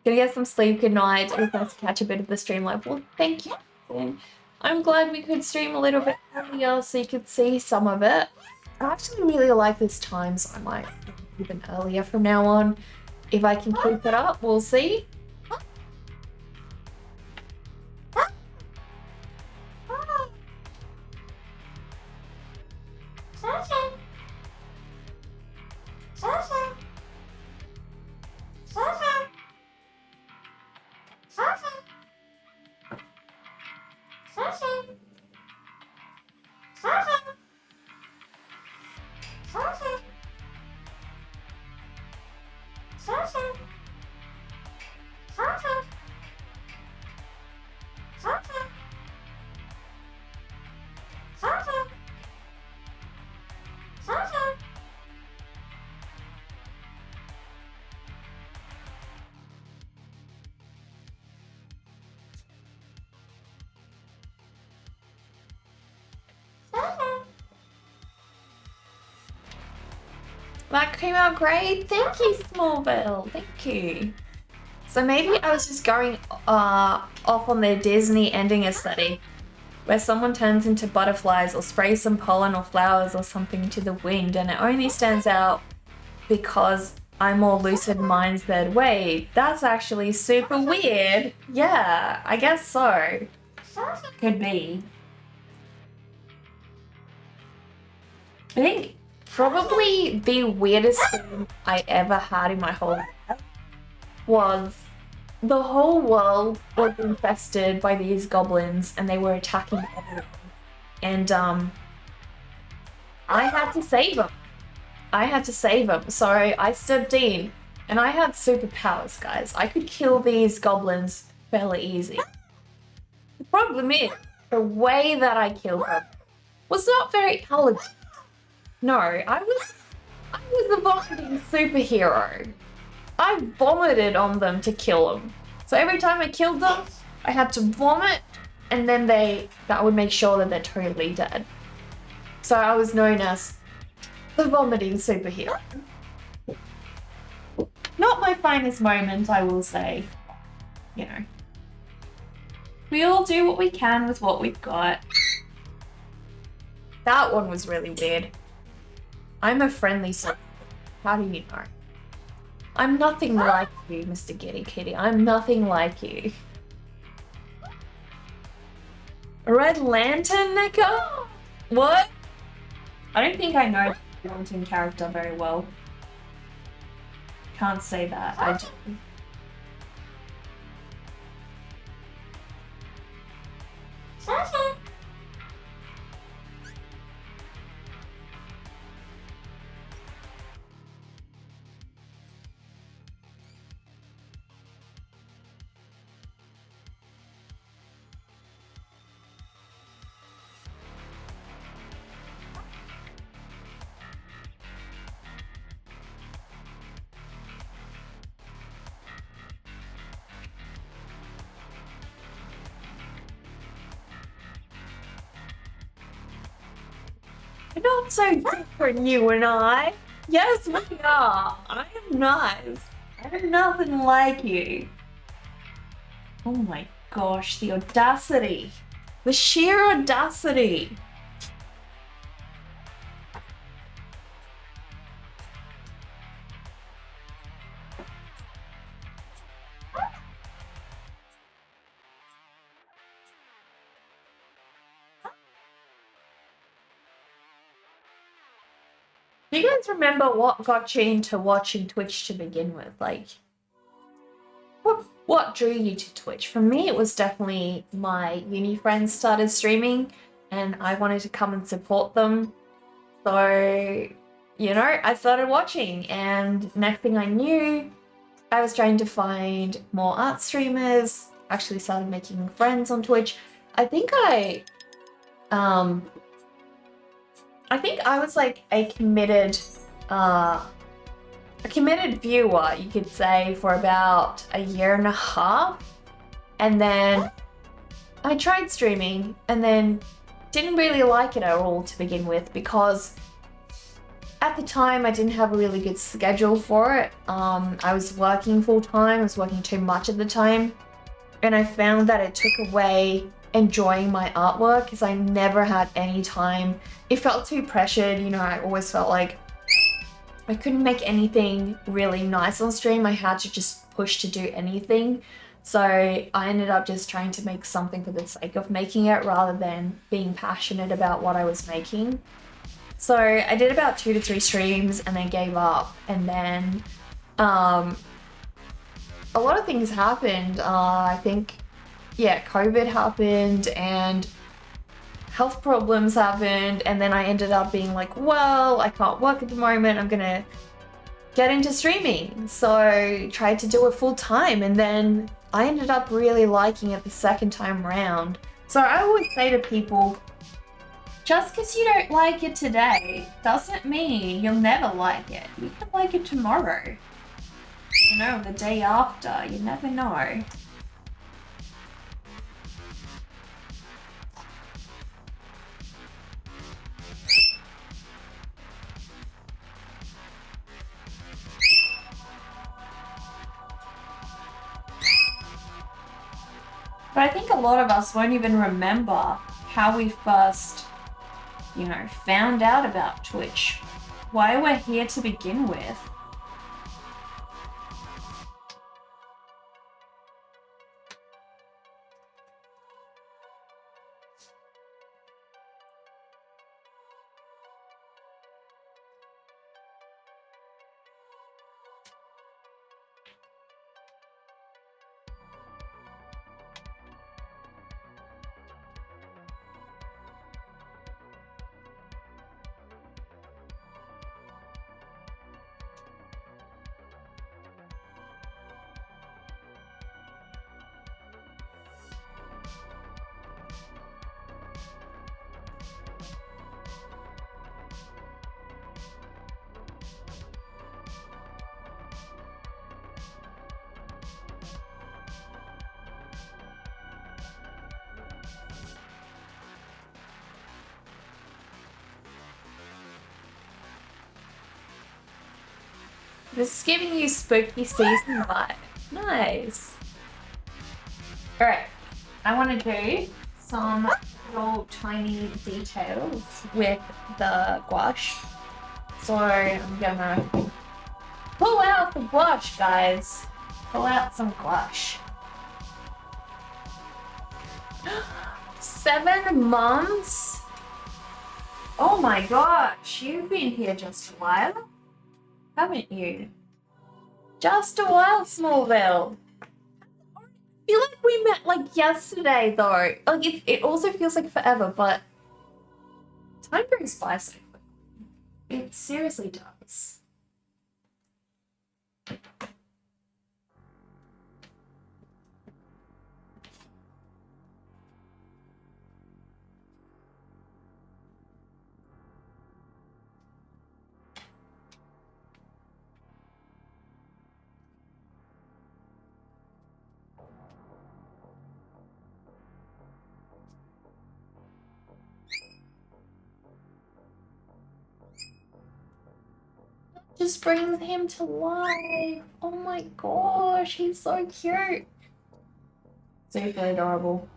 Gonna get some sleep. Good night. It was nice to catch a bit of the stream live. Well, thank you. I'm glad we could stream a little bit earlier so you could see some of it. I actually really like this time, so I might even earlier from now on. If I can keep it up, we'll see. That came out great. Thank you, Smallville. Thank you. So maybe I was just going off on their Disney ending aesthetic, where someone turns into butterflies or sprays some pollen or flowers or something to the wind, and it only stands out because I'm more lucid minds that wait, that's actually super weird. Yeah, I guess so. Could be. I think probably the weirdest thing I ever had in my whole life was the whole world was infested by these goblins and they were attacking everyone. And I had to save them. So I stepped in and I had superpowers, guys. I could kill these goblins fairly easy. The problem is, the way that I killed them was not very elegant. No, I was a vomiting superhero. I vomited on them to kill them. So every time I killed them, I had to vomit, and then that would make sure that they're totally dead. So I was known as the vomiting superhero. Not my finest moment, I will say. You know. We all do what we can with what we've got. That one was really weird. I'm a friendly soul. How do you know? I'm nothing like you, Mr. Giddy Kitty. I'm nothing like you. Red Lantern, Neko? What? I don't think I know the Lantern character very well. Can't say that. I do. We're not so different, you and I. Yes, we are. I am nice. I'm nothing like you. Oh my gosh, the audacity. The sheer audacity. Do you guys remember what got you into watching Twitch to begin with? Like, what drew you to Twitch? For me, it was definitely my uni friends started streaming and I wanted to come and support them. So, you know, I started watching, and next thing I knew, I was trying to find more art streamers, actually started making friends on Twitch. I think I I think I was like a committed viewer, you could say, for about a year and a half. And then I tried streaming and then didn't really like it at all to begin with, because at the time I didn't have a really good schedule for it. I was working full time, I was working too much at the time, and I found that it took away enjoying my artwork because I never had any time. It felt too pressured, you know. I always felt like I couldn't make anything really nice on stream. I had to just push to do anything. So I ended up just trying to make something for the sake of making it rather than being passionate about what I was making. So I did about 2 to 3 streams and then gave up. And then a lot of things happened. I think, yeah, COVID happened and health problems happened. And then I ended up being like, well, I can't work at the moment. I'm gonna get into streaming. So tried to do it full time, and then I ended up really liking it the second time round. So I always say to people, Just because you don't like it today doesn't mean you'll never like it. You could like it tomorrow. You know, the day after. You never know. But I think a lot of us won't even remember how we first, you know, found out about Twitch. Why we're here to begin with. this is giving you spooky season vibe. Nice. All right, I want to do some little tiny details with the gouache. So I'm gonna pull out the gouache, guys. Pull out some gouache. 7 months? Oh my gosh, you've been here just a while, haven't you? Just a while, Smallville. I feel like we met like yesterday though. Like it also feels like forever, but time goes by so quickly. It seriously does. Just brings him to life. Oh my gosh, he's so cute. Super adorable.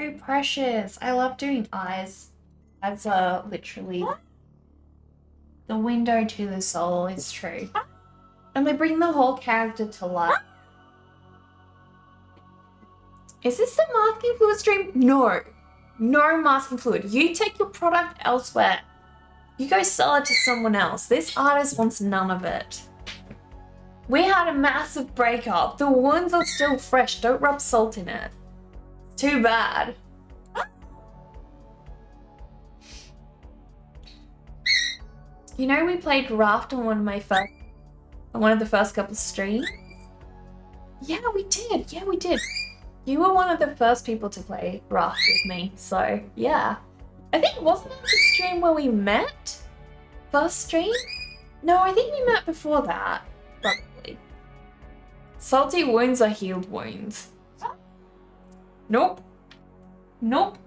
so precious. I love doing eyes. Eyes are literally the window to the soul, it's true. And they bring the whole character to life. Is this the masking fluid stream? No. No masking fluid. You take your product elsewhere. You go sell it to someone else. This artist wants none of it. We had a massive breakup. The wounds are still fresh. Don't rub salt in it. It's too bad. You know, we played Raft on one of the first couple streams. Yeah, we did. Yeah, we did. You were one of the first people to play Raft with me, so yeah. I think, wasn't it the stream where we met? First stream? No, I think we met before that, probably. Salty wounds are healed wounds. Nope. Nope.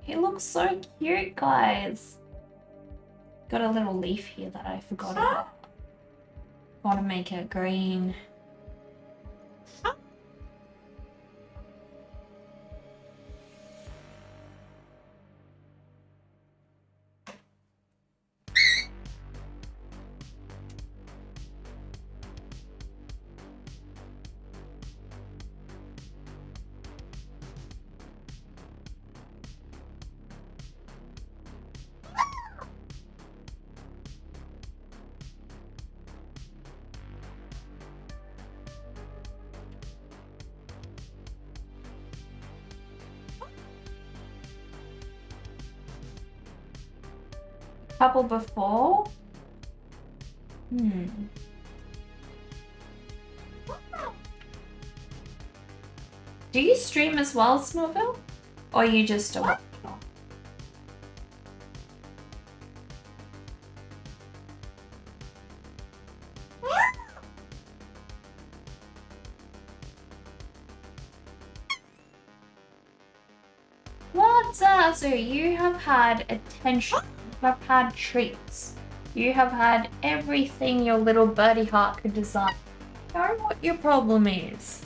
He looks so cute, guys. Got a little leaf here that I forgot about. Want to make it green. Couple before? Do you stream as well, Snorville? Or are you just a watcher? What, Zazu? You have had attention. You have had treats. You have had everything your little birdie heart could desire. Know what your problem is.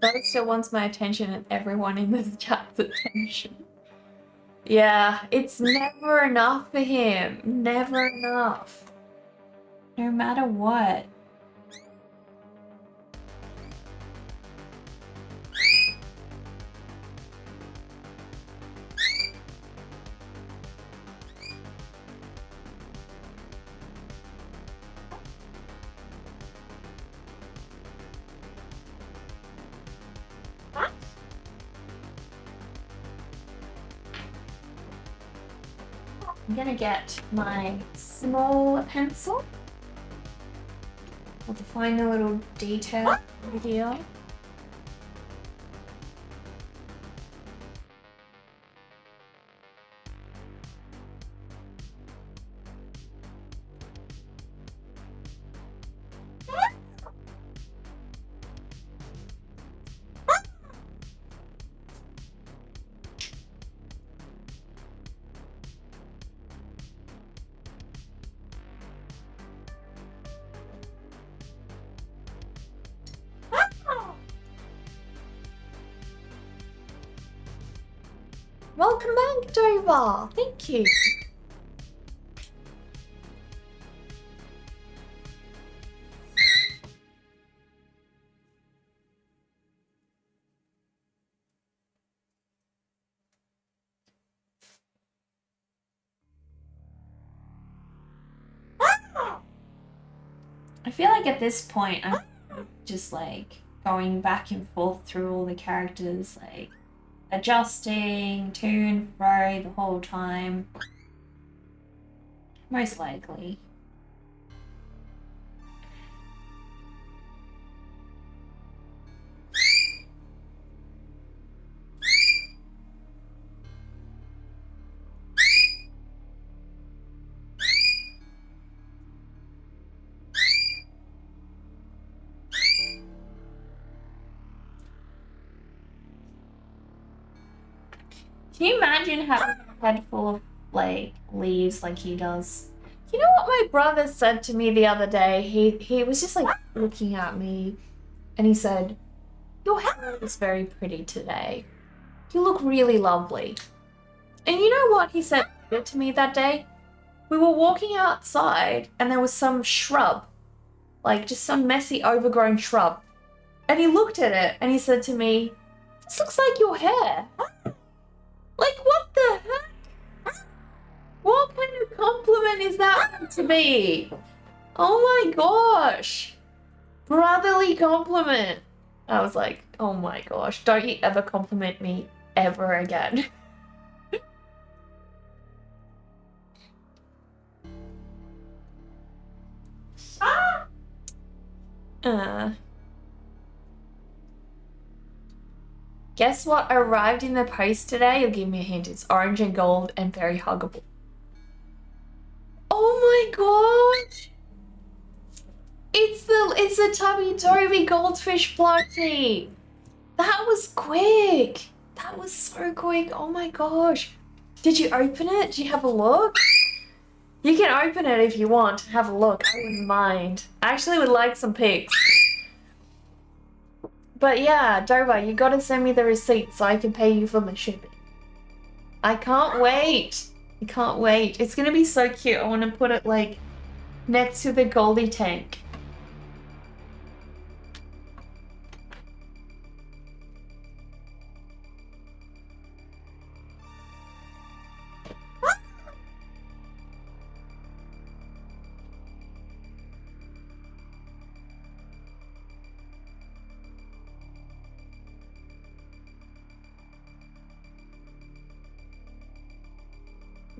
Doug still wants my attention and everyone in this chat's attention. Yeah, it's never enough for him. Never enough. No matter what. I'm gonna get my small pencil. I'll define a little detail over here. Welcome back, Dover. Thank you. I feel like at this point I'm just like going back and forth through all the characters, like adjusting to and fro the whole time. Most likely. Can you imagine having a head full of like leaves like he does? You know what my brother said to me the other day? He was just like looking at me and he said, "Your hair is very pretty today. You look really lovely." And you know what he said to me that day? We were walking outside and there was some shrub, like just some messy overgrown shrub. And he looked at it and he said to me, "This looks like your hair." Like, what the heck? What kind of compliment is that meant to be? Oh my gosh. Brotherly compliment. I was like, oh my gosh, don't you ever compliment me ever again. Guess what arrived in the post today? You'll give me a hint. It's orange and gold and very huggable. Oh my gosh! It's a Tubby Toby goldfish plushie. That was quick. That was so quick. Oh my gosh. Did you open it? Did you have a look? You can open it if you want. Have a look. I wouldn't mind. I actually would like some pics. But yeah, Dover, you gotta send me the receipt so I can pay you for the shipping. I can't wait. I can't wait. It's gonna be so cute. I want to put it like next to the Goldie tank.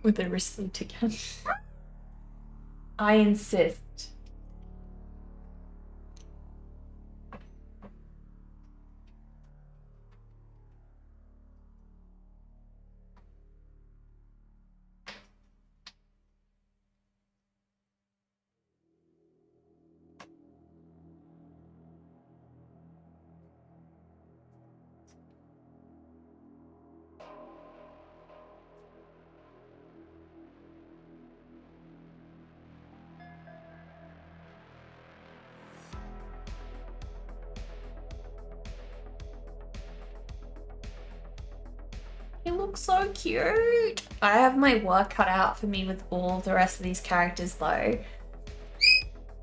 With a receipt again. I insist. He looks so cute. I have my work cut out for me with all the rest of these characters though.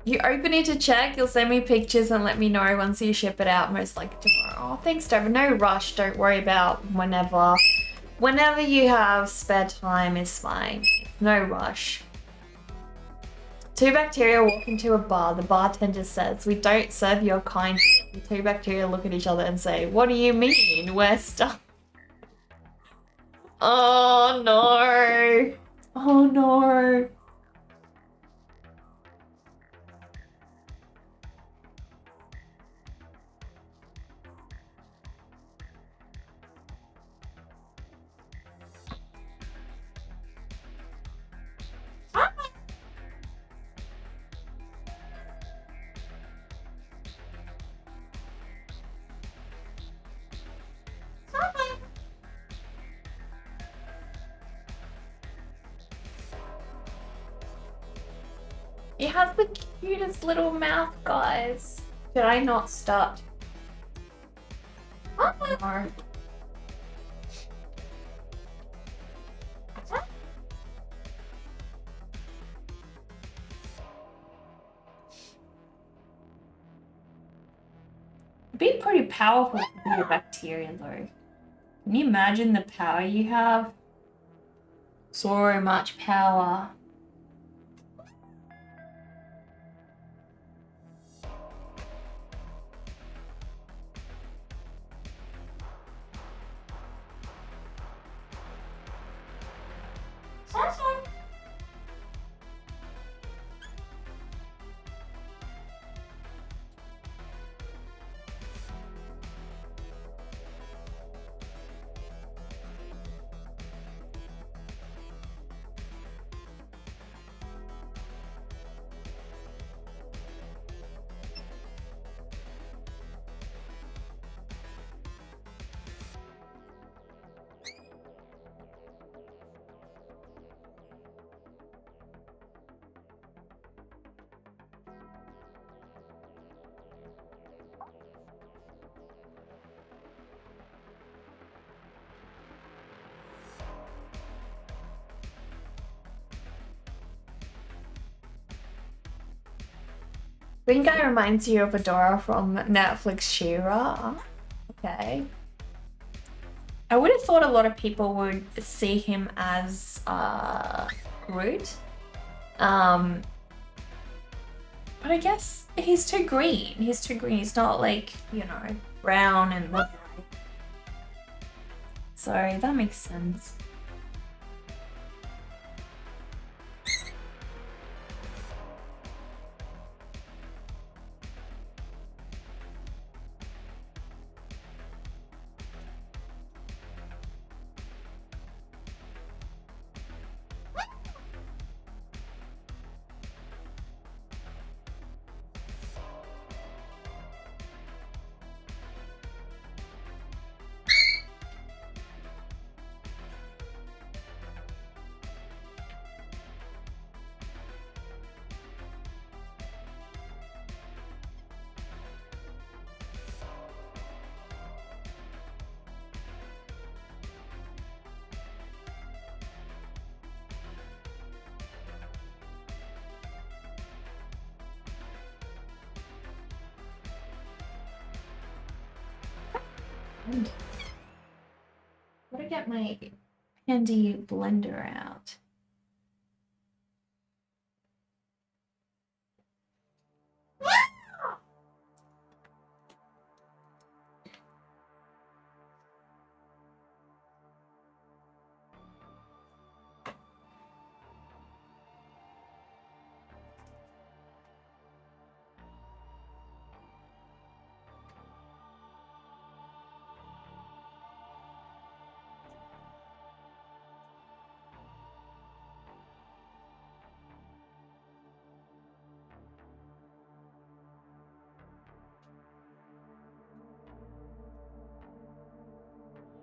You open it to check, you'll send me pictures and let me know once you ship it out, most likely tomorrow. Oh, thanks, Dover. No rush, don't worry about whenever. Whenever you have spare time is fine. No rush. Two bacteria walk into a bar. The bartender says, "We don't serve your kind." The two bacteria look at each other and say, "What do you mean? We're stuck." Oh no. Oh no. It has the cutest little mouth, guys. Did I not start? No. powerful could be a bacteria though. Can you imagine the power you have? So much power. Green guy reminds you of Adora from Netflix She-Ra. Okay. I would have thought a lot of people would see him as Groot. But I guess he's too green. He's too green. He's not like, you know, brown and whatnot. So that makes sense. Gotta get my handy blender out.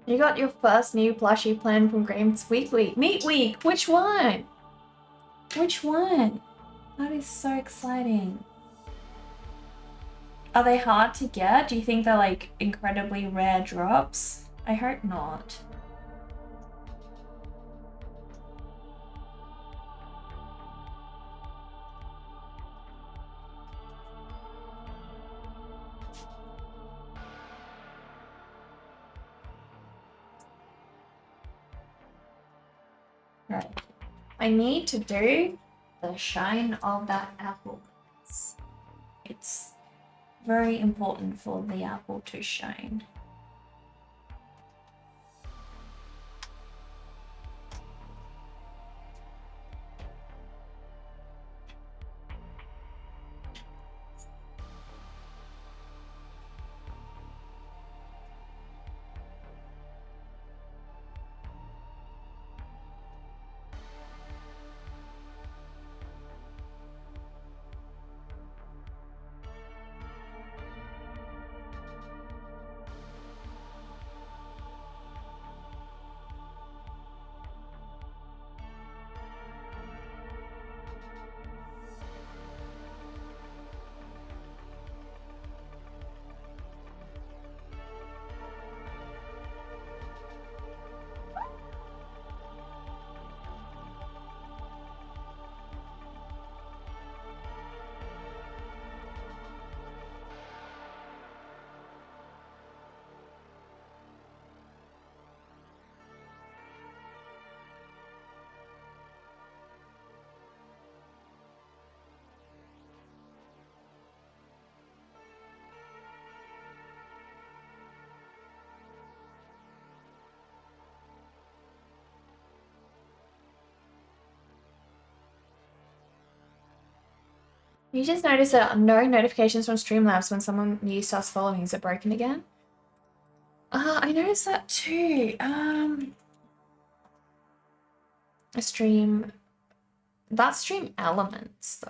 You got your first new plushie plan from Games Weekly. Meat Week! Which one? Which one? That is so exciting. Are they hard to get? Do you think they're like incredibly rare drops? I hope not. Right. I need to do the shine of that apple. It's very important for the apple to shine. You just noticed that no notifications from Streamlabs when someone new starts following. Is it broken again? I noticed that too. A stream. That stream elements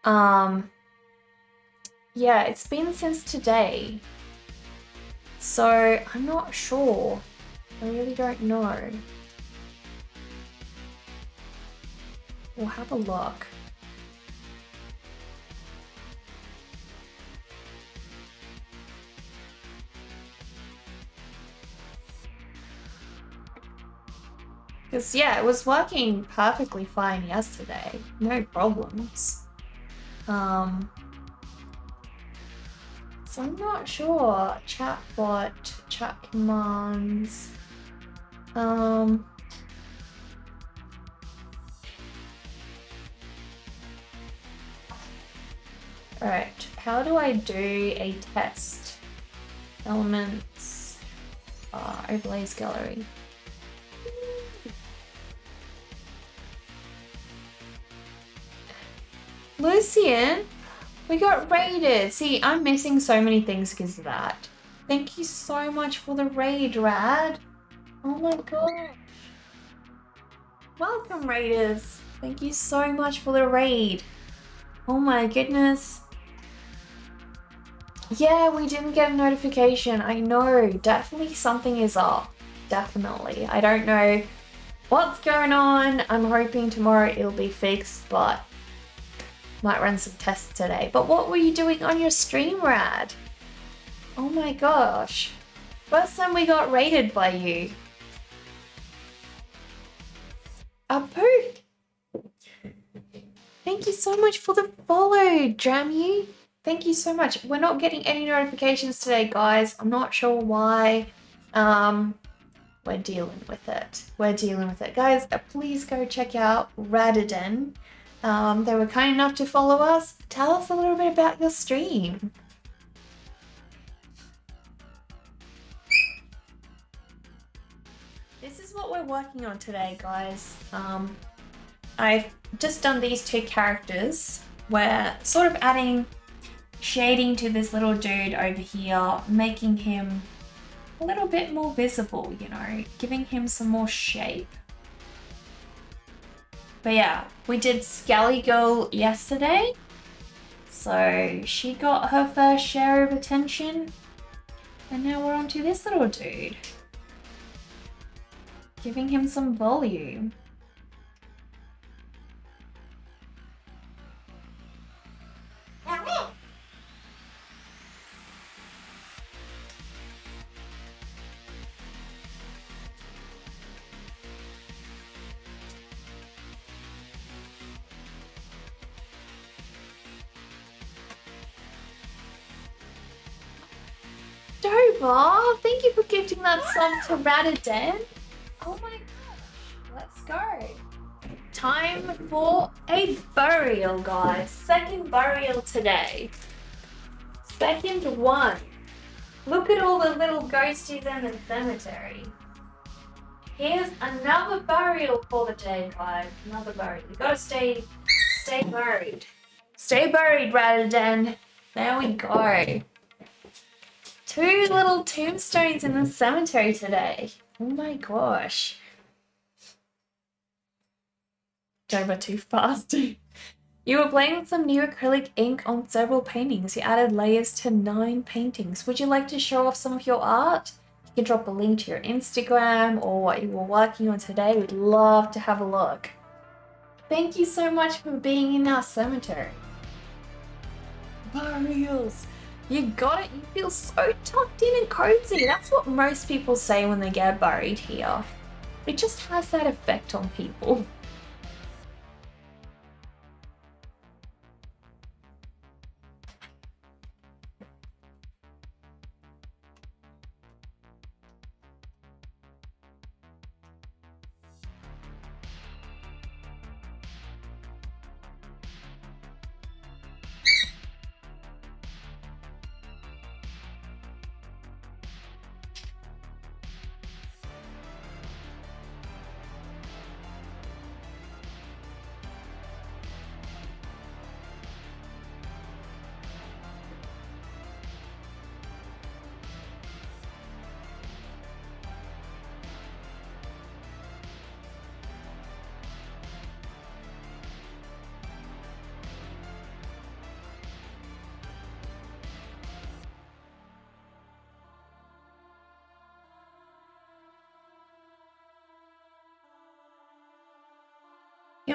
though. Yeah, it's been since today. So I'm not sure. I really don't know. We'll have a look. Because, yeah, it was working perfectly fine yesterday. No problems. So I'm not sure. Chatbot, chat commands. Alright, how do I do a test? Elements, overlays gallery. Lucian, we got raided. See, I'm missing so many things because of that. Thank you so much for the raid, Rad. Oh my god. Welcome, raiders. Thank you so much for the raid. Oh my goodness. Yeah, we didn't get a notification. I know. Definitely something is up. Definitely. I don't know what's going on. I'm hoping tomorrow it'll be fixed, but might run some tests today. But what were you doing on your stream, Rad? Oh my gosh. First time we got raided by you. A poof. Thank you so much for the follow, Dramu. Thank you so much. We're not getting any notifications today, guys. I'm not sure why. We're dealing with it. We're dealing with it. Guys, please go check out Radiden. They were kind enough to follow us. Tell us a little bit about your stream. This is what we're working on today, guys. I've just done these two characters. We're sort of adding shading to this little dude over here, making him a little bit more visible, you know, giving him some more shape. But yeah, we did Scally Girl yesterday, so she got her fair share of attention, and now we're on to this little dude, giving him some volume. Doba, thank you for gifting that song to Radiden. Oh my gosh, let's go. Time for a burial, guys. Second burial today. Second one. Look at all the little ghosties in the cemetery. Here's another burial for the day, guys. Another burial. You gotta stay buried. Stay buried, Radiden. There we go. Two little tombstones in the cemetery today. Oh my gosh. Over too fast. You were playing with some new acrylic ink on several paintings. You added layers to 9 paintings. Would you like to show off some of your art? You can drop a link to your Instagram or what you were working on today. We'd love to have a look. Thank you so much for being in our cemetery. Burials. You got it. You feel so tucked in and cozy. That's what most people say when they get buried here. It just has that effect on people.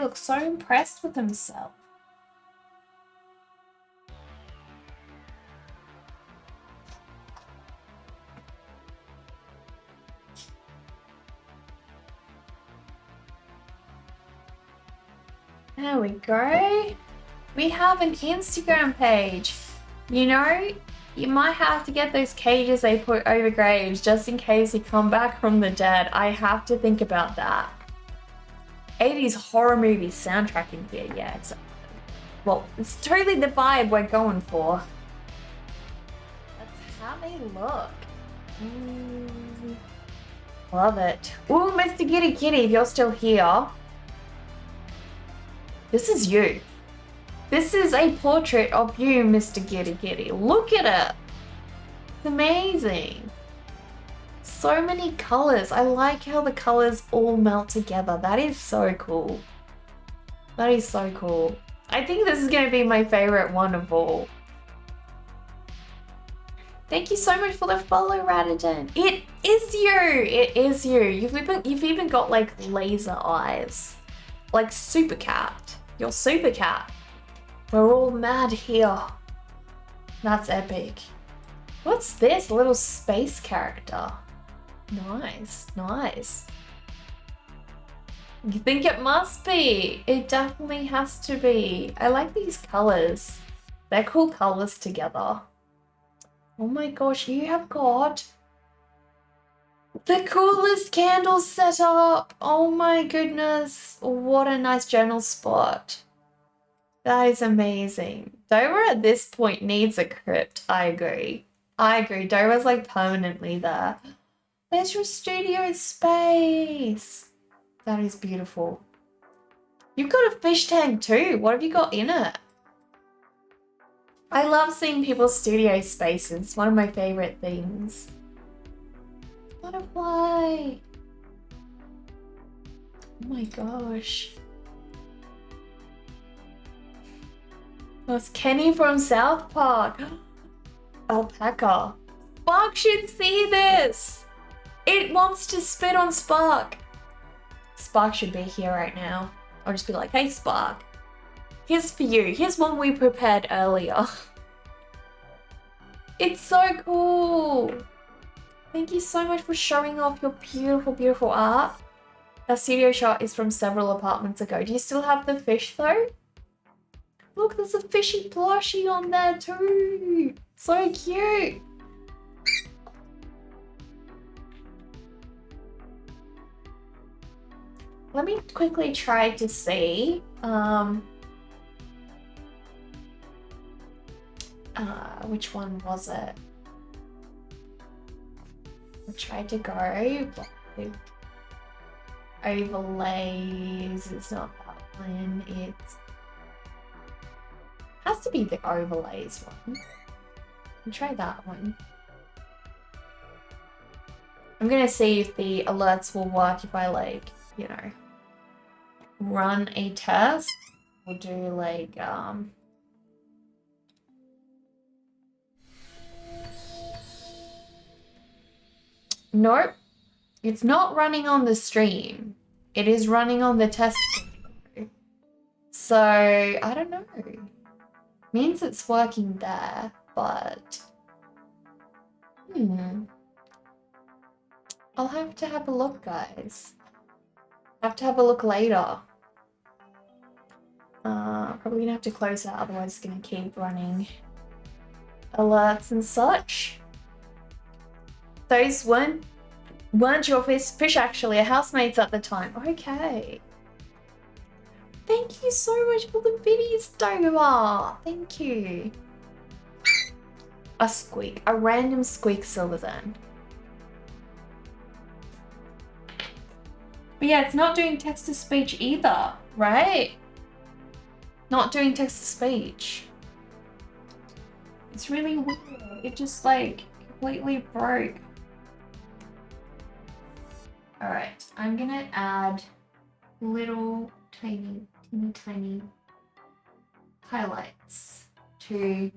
looks so impressed with himself. There we go. We have an Instagram page. You know, you might have to get those cages they put over graves just in case you come back from the dead. I have to think about that. 80s horror movie soundtrack in here, yeah. Well, it's totally the vibe we're going for. That's how they look. Love it. Ooh, Mr. Kitty Kitty, if you're still here. This is you. This is a portrait of you, Mr. Kitty Kitty. Look at it. It's amazing. So many colors. I like how the colors all melt together. That is so cool. That is so cool. I think this is going to be my favorite one of all. Thank you so much for the follow, Radidan. It is you. It is you. You've even got like laser eyes. Like Super Cat. You're Super Cat. We're all mad here. That's epic. What's this? A little space character. Nice, nice. You think it must be? It definitely has to be. I like these colors. They're cool colors together. Oh my gosh, you have got the coolest candle setup. Oh my goodness. What a nice journal spot. That is amazing. Dover at this point needs a crypt. I agree. I agree. Dover's like permanently there. There's your studio space. That is beautiful. You've got a fish tank too. What have you got in it? I love seeing people's studio spaces. One of my favorite things. Butterfly. Oh my gosh. That's Kenny from South Park. Alpaca. Spark should see this. It wants to spit on Spark. Spark should be here right now. I'll just be like, hey Spark. Here's for you. Here's one we prepared earlier. It's so cool. Thank you so much for showing off your beautiful, beautiful art. That studio shot is from several apartments ago. Do you still have the fish though? Look, there's a fishy plushie on there too. So cute. Let me quickly try to see. Which one was it? I tried to go, but the overlays, it's not that one. It has to be the overlays one. I'll try that one. I'm gonna see if the alerts will work if I like, you know, run a test. We'll do like nope, it's not running on the stream. It is running on the test. So I don't know. Means it's working there, but I'll have to have a look, guys. I'll have to have a look later. Probably gonna have to close that, otherwise it's gonna keep running alerts and such. Those weren't your fish actually, a housemates at the time. Okay. Thank you so much for the biddies, Dover. Thank you. A squeak, a random squeak, Silverzan. But yeah, it's not doing text to speech either, right? Not doing text to speech. It's really weird. It just like completely broke. All right, I'm gonna add little tiny highlights to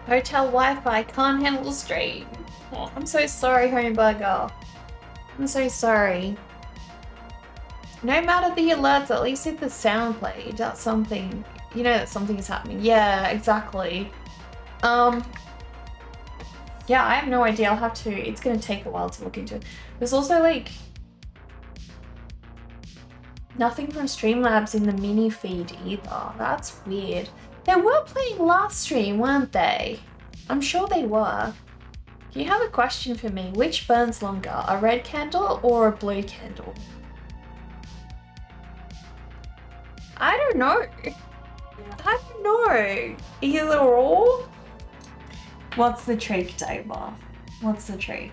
Hotel Wi-Fi can't handle the stream. Oh, I'm so sorry, Homeburger. I'm so sorry. No matter the alerts, at least if the sound played, that's something, you know that something is happening. Yeah, exactly. Yeah, I have no idea. I'll have to, it's gonna take a while to look into it. There's also like nothing from Streamlabs in the mini feed either. That's weird. They were playing last stream, weren't they? I'm sure they were. You have a question for me. Which burns longer, a red candle or a blue candle? I don't know. I don't know. Either or? What's the trick, Dover? What's the trick?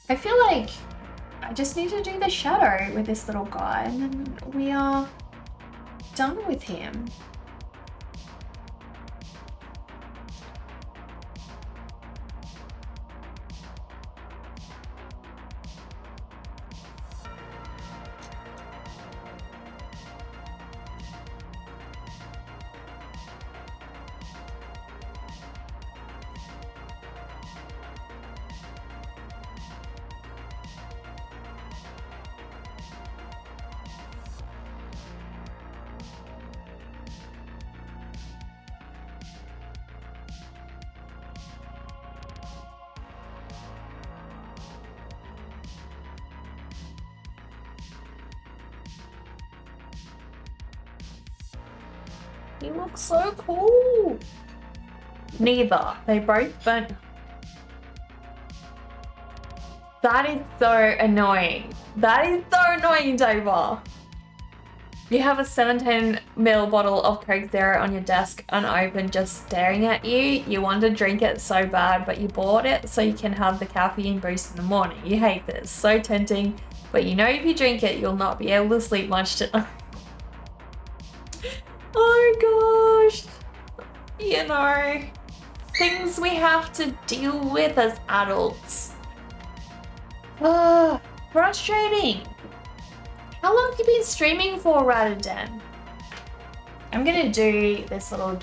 I feel like I just need to do the shadow with this little guy and then we are done with him. He looks so cool. Neither. They both burnt. That is so annoying. That is so annoying, Dover. You have a 17ml bottle of Coke Zero on your desk unopened just staring at you. You want to drink it so bad, but you bought it so you can have the caffeine boost in the morning. You hate this. So tempting, but you know if you drink it, you'll not be able to sleep much tonight. Oh gosh. You know, things we have to deal with as adults. Ah, frustrating. How long have you been streaming for, Radaden? I'm gonna do this little...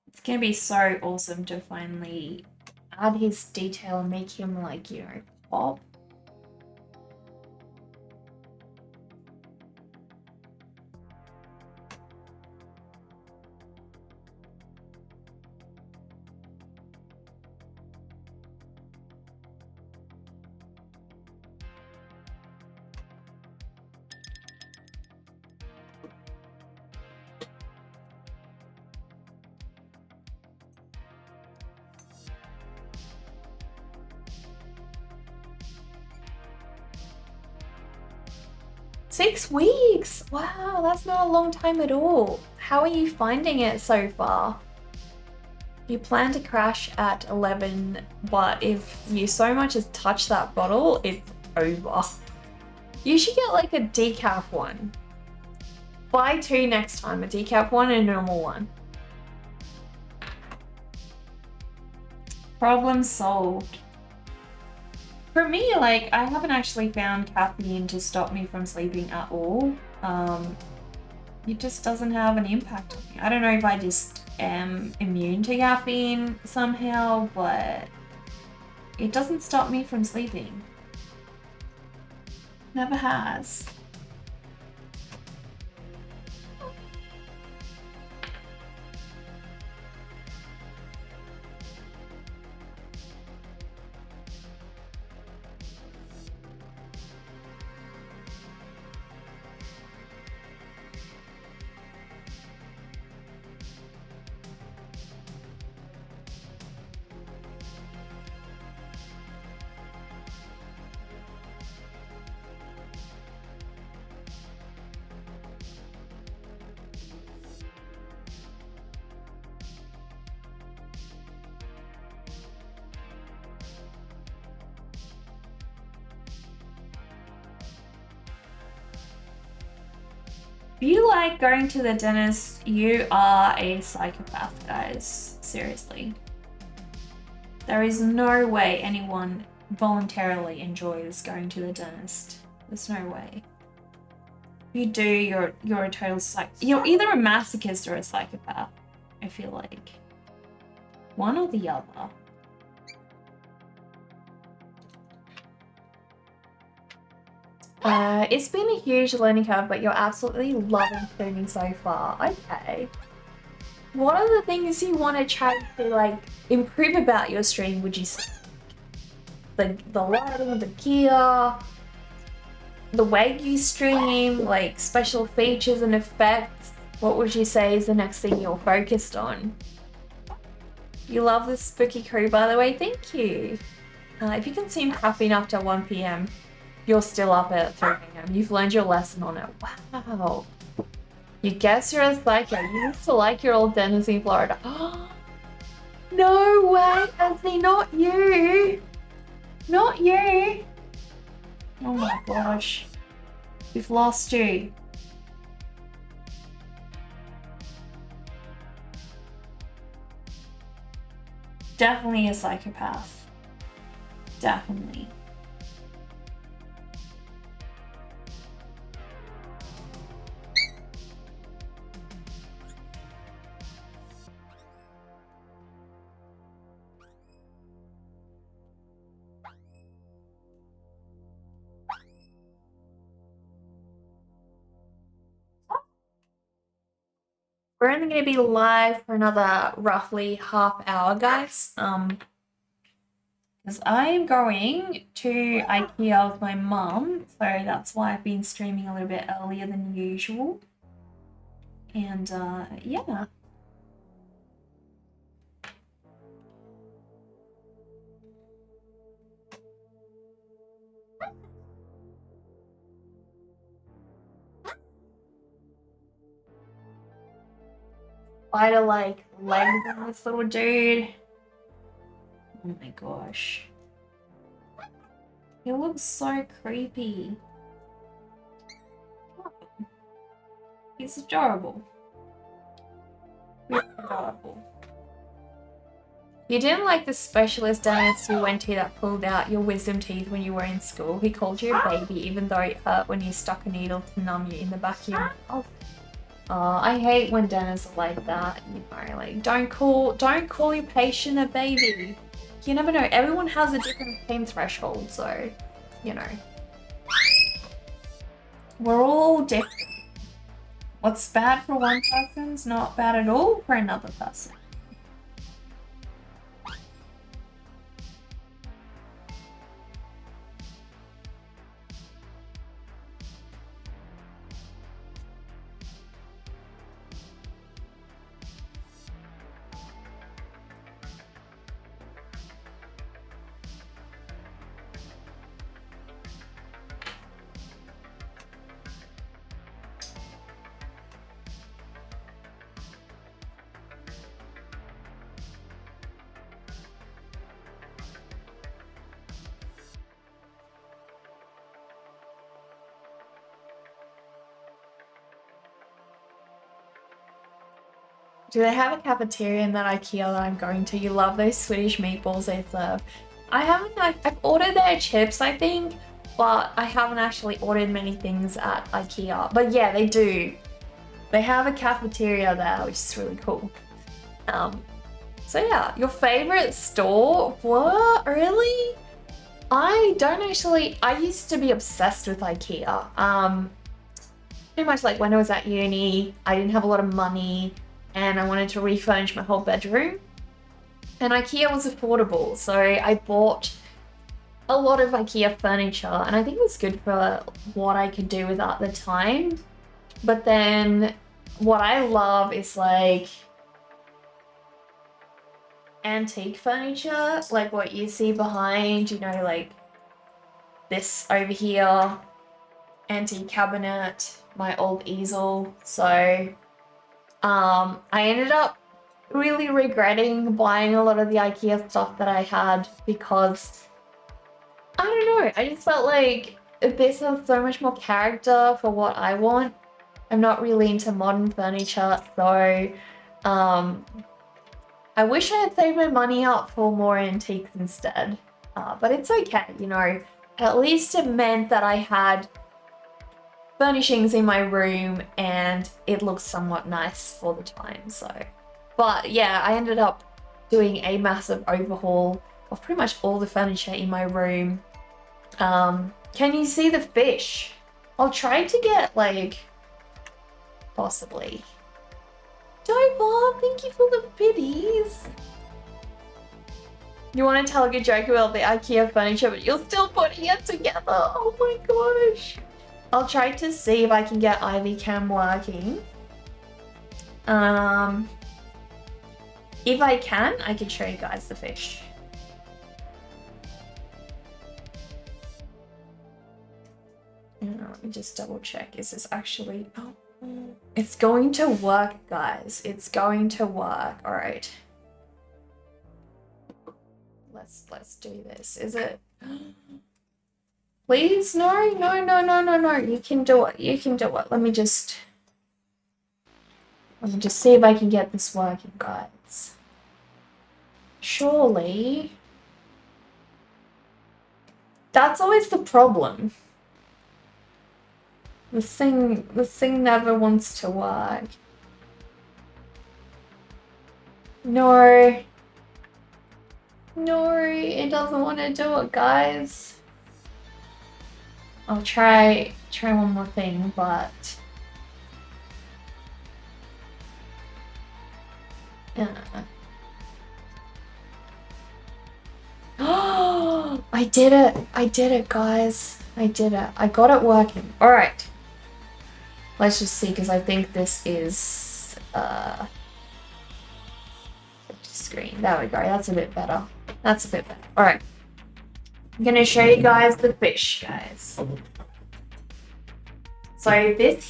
It's gonna be so awesome to finally add his detail and make him like, you know, pop. Six weeks! Wow, that's not a long time at all. How are you finding it so far? You plan to crash at 11, but if you so much as touch that bottle, it's over. You should get like a decaf one. Buy two next time, a decaf one and a normal one. Problem solved. For me, like, I haven't actually found caffeine to stop me from sleeping at all. It just doesn't have an impact on me. I don't know if I just am immune to caffeine somehow, but it doesn't stop me from sleeping. Never has. If you like going to the dentist, you are a psychopath, guys. Seriously. There is no way anyone voluntarily enjoys going to the dentist. There's no way. If you do, you're a total you're either a masochist or a psychopath. I feel like one or the other. It's been a huge learning curve, but you're absolutely loving tuning so far. Okay. What are the things you want to try to like improve about your stream, would you say? The lighting, the gear, the way you stream, like special features and effects. What would you say is the next thing you're focused on? You love this spooky crew, by the way. Thank you. If you can seem happy after 1 p.m, you're still up at 3 a.m. You've learned your lesson on it. Wow. You guess you're a psycho. You used to like your old dentist in Florida. No way, Esme, not you. Not you. Oh my gosh. We've lost you. Definitely a psychopath. Definitely. We're only going to be live for another roughly half hour, guys. Because I'm going to IKEA with my mum, so that's why I've been streaming a little bit earlier than usual. And yeah. Spider like legs on this little dude. Oh my gosh. He looks so creepy. He's adorable. He's adorable. You didn't like the specialist dentist you went to that pulled out your wisdom teeth when you were in school. He called you a baby even though it hurt when you stuck a needle to numb you in the back of your mouth. I hate when dentists are like that, you know, like don't call your patient a baby. You never know, everyone has a different pain threshold, so, you know. We're all different. What's bad for one person's not bad at all for another person. Do they have a cafeteria in that IKEA that I'm going to? You love those Swedish meatballs they serve. I haven't, I've ordered their chips, I think, but I haven't actually ordered many things at IKEA. But yeah, they do. They have a cafeteria there, which is really cool. So yeah, your favorite store? What? Really? I don't actually, I used to be obsessed with IKEA. Pretty much like when I was at uni, I didn't have a lot of money and I wanted to refurnish my whole bedroom. And IKEA was affordable, so I bought a lot of IKEA furniture and I think it was good for what I could do with at the time. But then what I love is like antique furniture, like what you see behind, you know, like this over here, antique cabinet, my old easel. So I ended up really regretting buying a lot of the IKEA stuff that I had because I don't know, I just felt like this has so much more character for what I want. I'm not really into modern furniture, so I wish I had saved my money up for more antiques instead. But it's okay, you know. At least it meant that I had furnishings in my room and it looks somewhat nice for the time. So, but yeah, I ended up doing a massive overhaul of pretty much all the furniture in my room. Can you see the fish? I'll try to get like, possibly. Dopa, thank you for the biddies. You want to tell a good joke about the IKEA furniture, but you're still putting it together. Oh my gosh. I'll try to see if I can get Ivy Cam working. If I can show you guys the fish. Let me just double check. Is this actually... Oh, it's going to work, guys. It's going to work. All right. Let's do this. Is it... Please? No. You can do it. You can do it. Let me just see if I can get this working, guys. Surely. That's always the problem. This thing never wants to work. No. No, it doesn't want to do it, guys. I'll try one more thing, but oh, I did it, guys. I did it. I got it working. All right. Let's just see, because I think this is screen. There we go. That's a bit better. That's a bit better. All right. I'm gonna show you guys the fish, guys. So this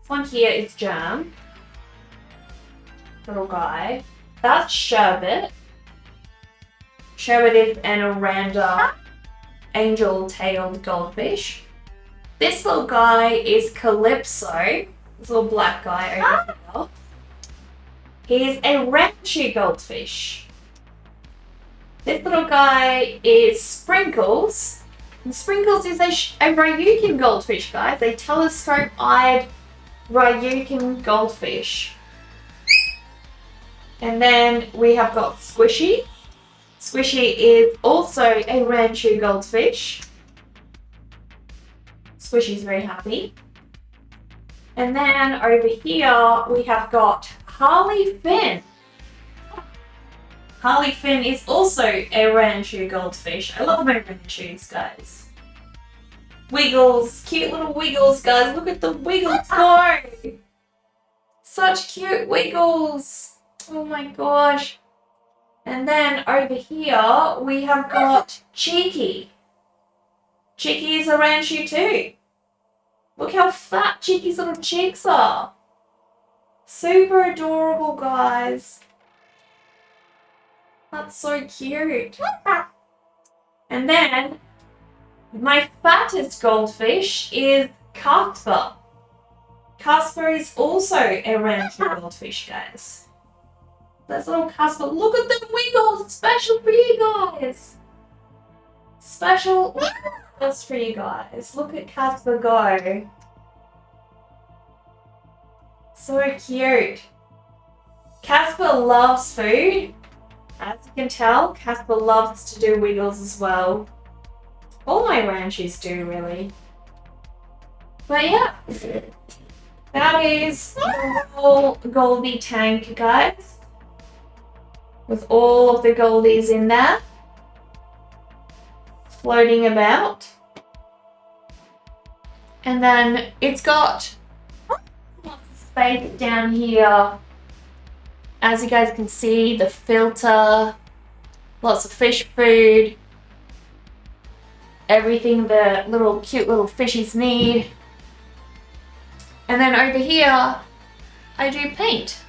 one here is Jam. Little guy. That's Sherbet. Sherbet is an oranda angel-tailed goldfish. This little guy is Calypso. This little black guy over here. He's a Ranchu goldfish. This little guy is Sprinkles. And Sprinkles is a Ryukin goldfish, guys. A telescope-eyed Ryukin goldfish. And then we have got Squishy. Squishy is also a Ranchu goldfish. Squishy's very happy. And then over here we have got Harley Finn. Harley Finn is also a Ranchu goldfish. I love my Ranchus, guys. Wiggles, cute little Wiggles, guys. Look at the Wiggles go. Such cute Wiggles. Oh my gosh. And then over here we have got Cheeky. Cheeky is a Ranchu too. Look how fat Cheeky's little cheeks are. Super adorable, guys. That's so cute. And then my fattest goldfish is Casper. Casper is also a Ranchu goldfish, guys. That's little Casper. Look at the Wiggles. Special for you guys. Special Wiggles for you guys. Look at Casper go. So cute. Casper loves food. As you can tell, Casper loves to do Wiggles as well. All my Ranchus do, really. But yeah, that is the whole Goldie tank, guys. With all of the Goldies in there. Floating about. And then it's got lots of space down here. As you guys can see, the filter, lots of fish food, everything the little cute little fishies need. And then over here, I do paint.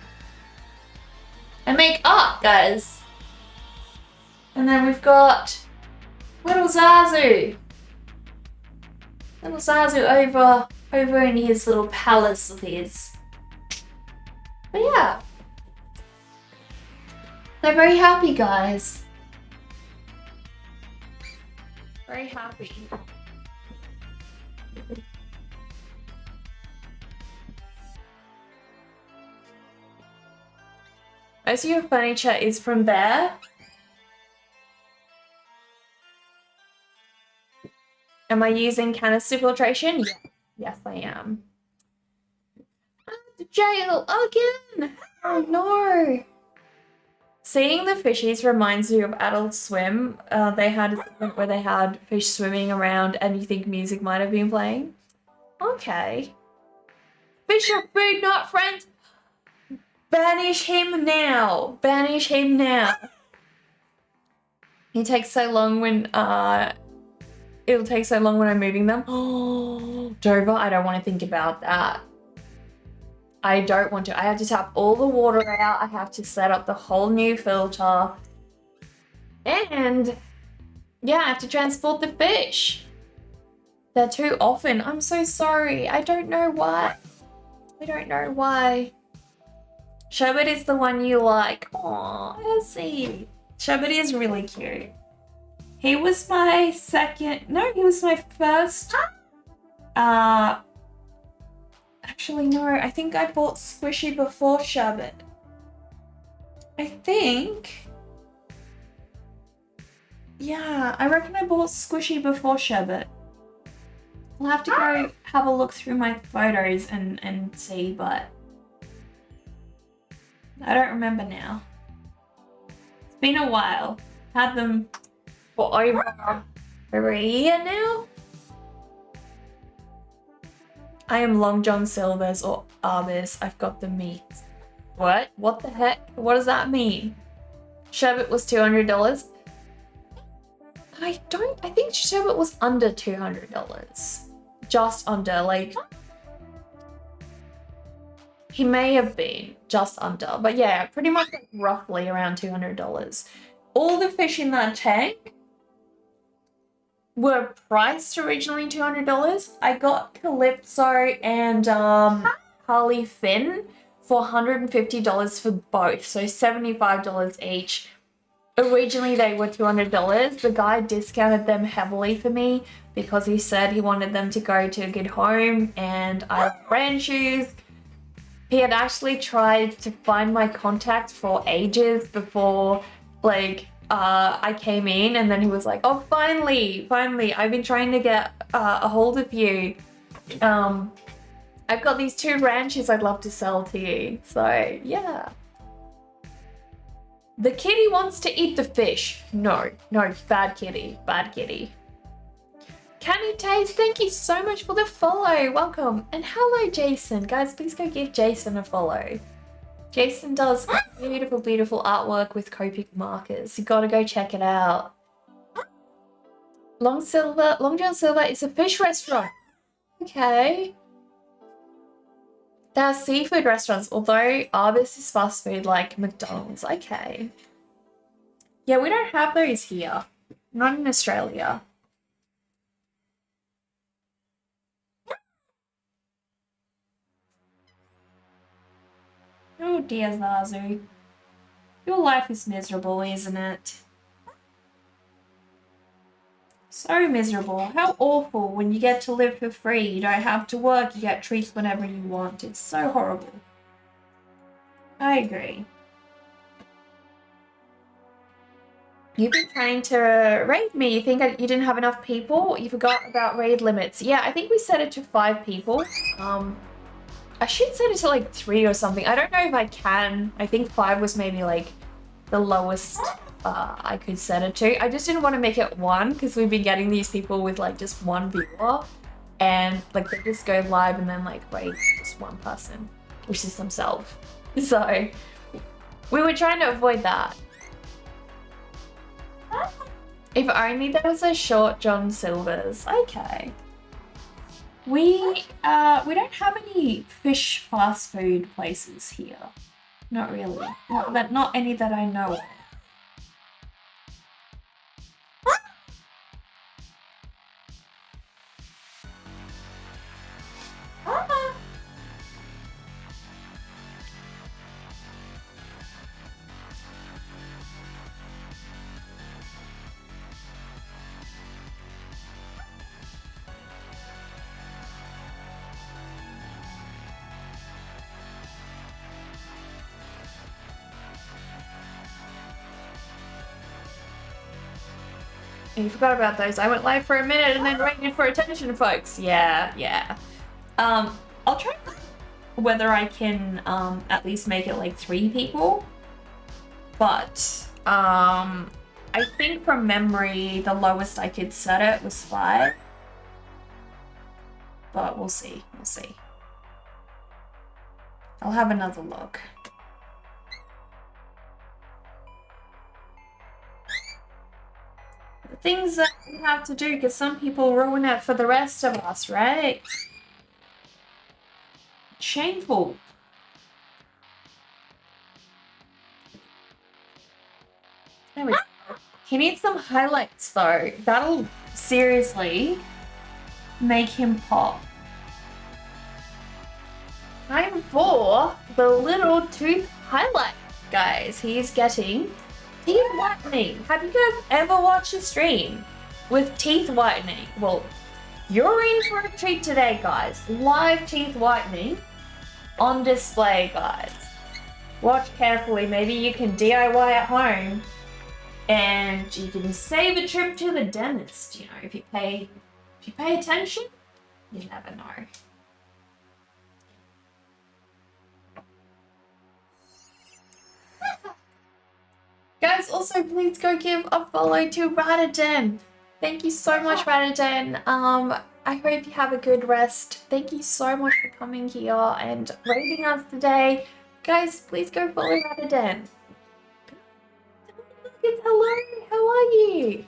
I make art, guys. And then we've got little Zazu. Little Zazu over in his little palace of his. But yeah. They're very happy, guys. Very happy. Most of your furniture is from there. Am I using canister filtration? Yes, yes I am. The jail again! Oh no! Seeing the fishies reminds you of Adult Swim. They had a segment where they had fish swimming around and you think music might have been playing. Okay. Fish are food, not friends. Banish him now. Banish him now. He takes so long when it'll take so long when I'm moving them. Oh, Dover, I don't want to think about that. I don't want to. I have to tap all the water out. I have to set up the whole new filter. And yeah, I have to transport the fish. They're too often. I'm so sorry. I don't know why. I don't know why. Sherbet is the one you like. Aw, I see. Sherbet is really cute. He was my second. No, he was my first. Actually, no. I think I bought Squishy before Sherbet. I think. Yeah, I reckon I bought Squishy before Sherbet. I'll have to go have a look through my photos and see, but I don't remember now. It's been a while. Had them for over a year now. I am Long John Silver's or Arbis. I've got the meat. What? What the heck? What does that mean? Sherbet was $200. I think Sherbet was under $200. Just under, like. He may have been just under, but yeah, pretty much like roughly around $200. All the fish in that tank were priced originally $200. I got Calypso and Harley Finn for $150 for both, so $75 each. Originally they were $200. The guy discounted them heavily for me because he said he wanted them to go to a good home, and I have brand shoes. He had actually tried to find my contact for ages before, like, I came in, and then he was like, oh, finally, I've been trying to get a hold of you. I've got these 2 ranches I'd love to sell to you. So, yeah. The kitty wants to eat the fish. No, bad kitty, bad kitty. Canny Taste, thank you so much for the follow. Welcome. And hello, Jason. Guys, please go give Jason a follow. Jason does beautiful, beautiful artwork with Copic markers. You gotta go check it out. Long John Silver is a fish restaurant. Okay. There are seafood restaurants, although Arbis is fast food like McDonald's. Okay. Yeah, we don't have those here. Not in Australia. Oh dear, Zazu. Your life is miserable, isn't it? So miserable. How awful when you get to live for free. You don't have to work, you get treats whenever you want. It's so horrible. I agree. You've been trying to raid me. You think you didn't have enough people? You forgot about raid limits. Yeah, I think we set it to 5 people. I should set it to like 3 or something. I don't know if I can. I think 5 was maybe like the lowest I could set it to. I just didn't want to make it 1 because we've been getting these people with like just 1 viewer, and like they just go live and then like raid just 1 person, which is themselves. So we were trying to avoid that. If only there was a short John Silver's. Okay. We don't have any fish fast food places here. Not really. Not any that I know of. You forgot about those. I went live for a minute and then waited for attention, folks. Yeah. I'll try whether I can at least make it like 3 people. But I think from memory the lowest I could set it was 5. But we'll see. I'll have another look. The things that we have to do, because some people ruin it for the rest of us, right? Shameful. There we go. He needs some highlights though. That'll seriously make him pop. Time for the little tooth highlight, guys. He's getting teeth whitening. Have you guys ever watched a stream with teeth whitening? Well, you're in for a treat today, guys. Live teeth whitening on display, guys. Watch carefully. Maybe you can DIY at home and you can save a trip to the dentist. You know, if you pay attention, you never know. Guys, also please go give a follow to Radaden. Thank you so much, Radaden. I hope you have a good rest. Thank you so much for coming here and raiding us today. Guys, please go follow Radaden. Hello, how are you?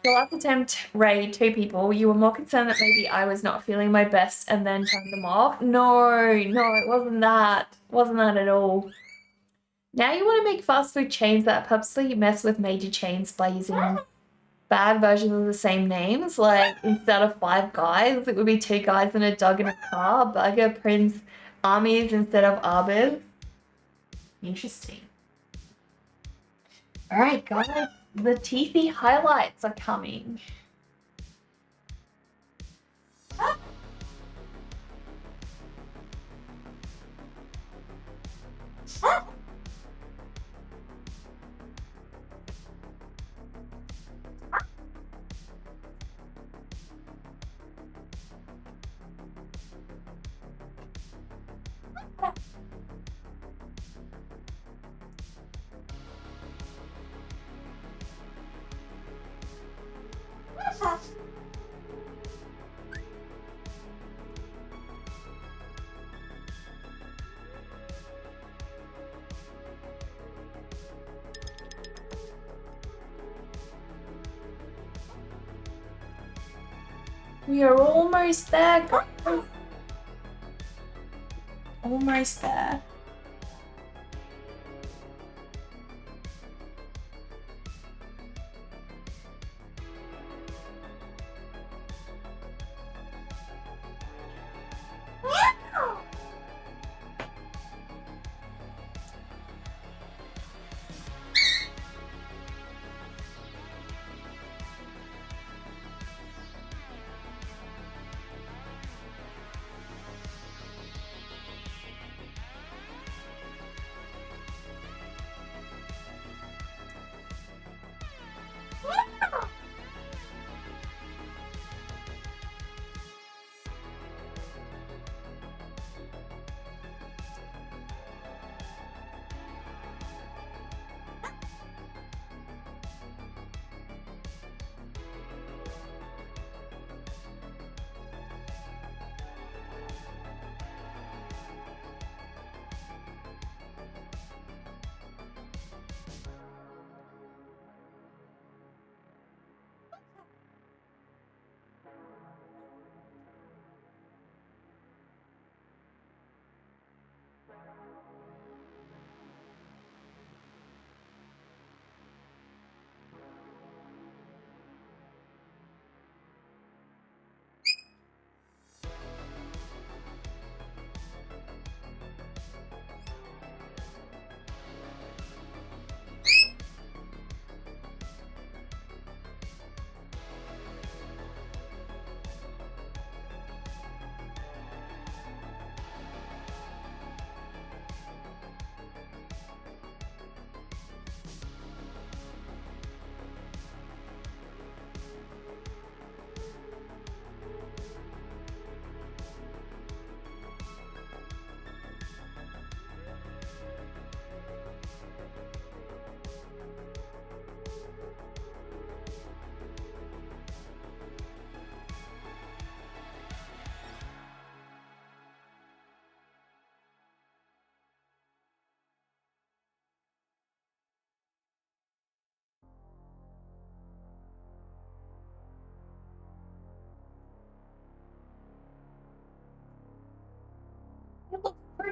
The last attempt raid 2 people. You were more concerned that maybe I was not feeling my best and then turned them off. No, it wasn't that. Wasn't that at all. Now you want to make fast food chains that purposely mess with major chains by using bad versions of the same names. Like instead of 5 guys, it would be 2 guys and a dog in a car. Burger Prince Armies instead of Arbors. Interesting. Alright guys, the teethy highlights are coming. We are almost there, guys. Almost there.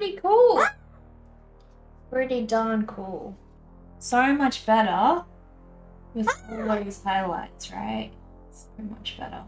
pretty cool. Pretty darn cool. So much better with all those highlights, right? So much better.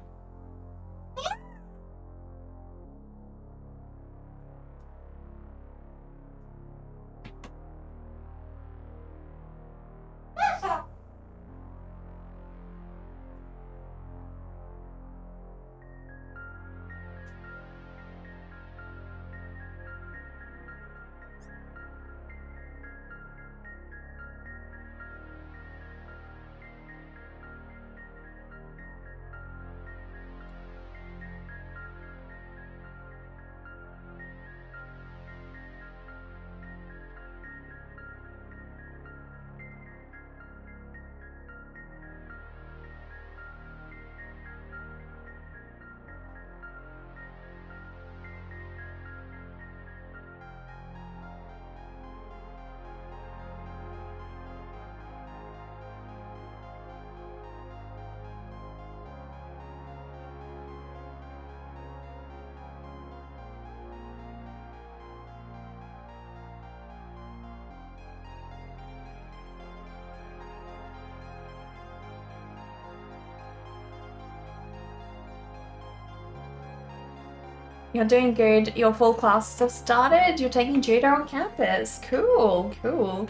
You're doing good. Your full classes have started. You're taking judo on campus. Cool, cool.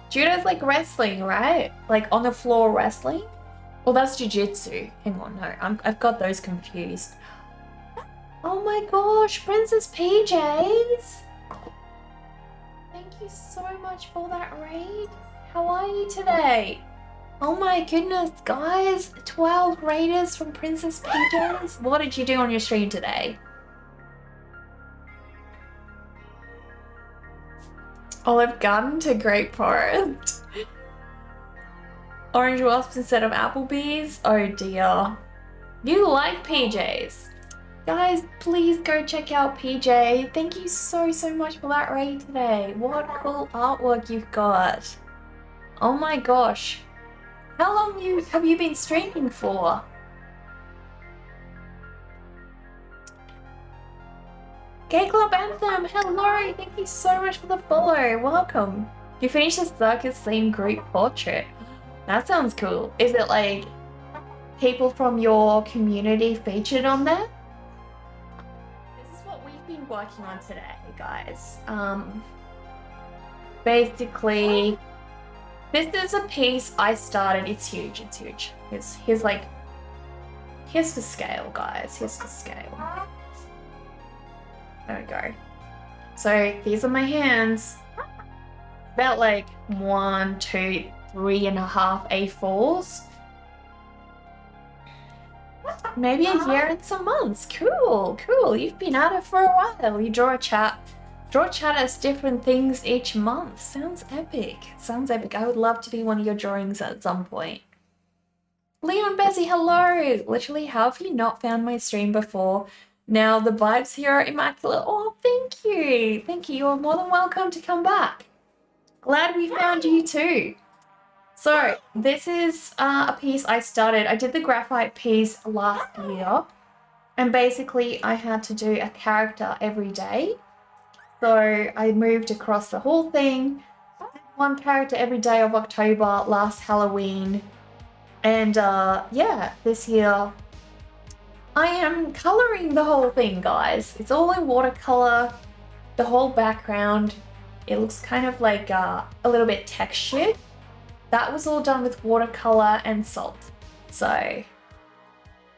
Judo's like wrestling, right? Like on the floor wrestling? Well, that's jiu-jitsu. Hang on, no, I've got those confused. Oh my gosh, Princess PJs! Thank you so much for that raid. How are you today? Oh my goodness, guys. 12 raiders from Princess PJs. What did you do on your stream today? Olive Garden to Grape Forest. Orange Wasps instead of Applebee's. Oh dear. You like PJs. Guys, please go check out PJ. Thank you so much for that raid today. What cool artwork you've got. Oh my gosh. How long have you been streaming for? Gay Club Anthem, hello! Thank you so much for the follow. Welcome. You finished the circus theme group portrait. That sounds cool. Is it like people from your community featured on there? This is what we've been working on today, guys. Basically, this is a piece I started. It's huge. It's huge. Here's the scale, guys. Here's the scale. There we go. So these are my hands. About like 1, 2, 3.5 A4s. Maybe a year and some months. Cool, cool. You've been at it for a while. You draw a chat as different things each month. Sounds epic. Sounds epic. I would love to be one of your drawings at some point. Leon Bezzy, hello. Literally, how have you not found my stream before? Now the vibes here are immaculate. Oh, thank you. Thank you. You're more than welcome to come back. Glad we found you too. So this is a piece I started. I did the graphite piece last year. And basically I had to do a character every day. So I moved across the whole thing. One character every day of October, last Halloween. And yeah, this year I am colouring the whole thing, guys. It's all in watercolour, the whole background. It looks kind of like a little bit textured. That was all done with watercolour and salt. So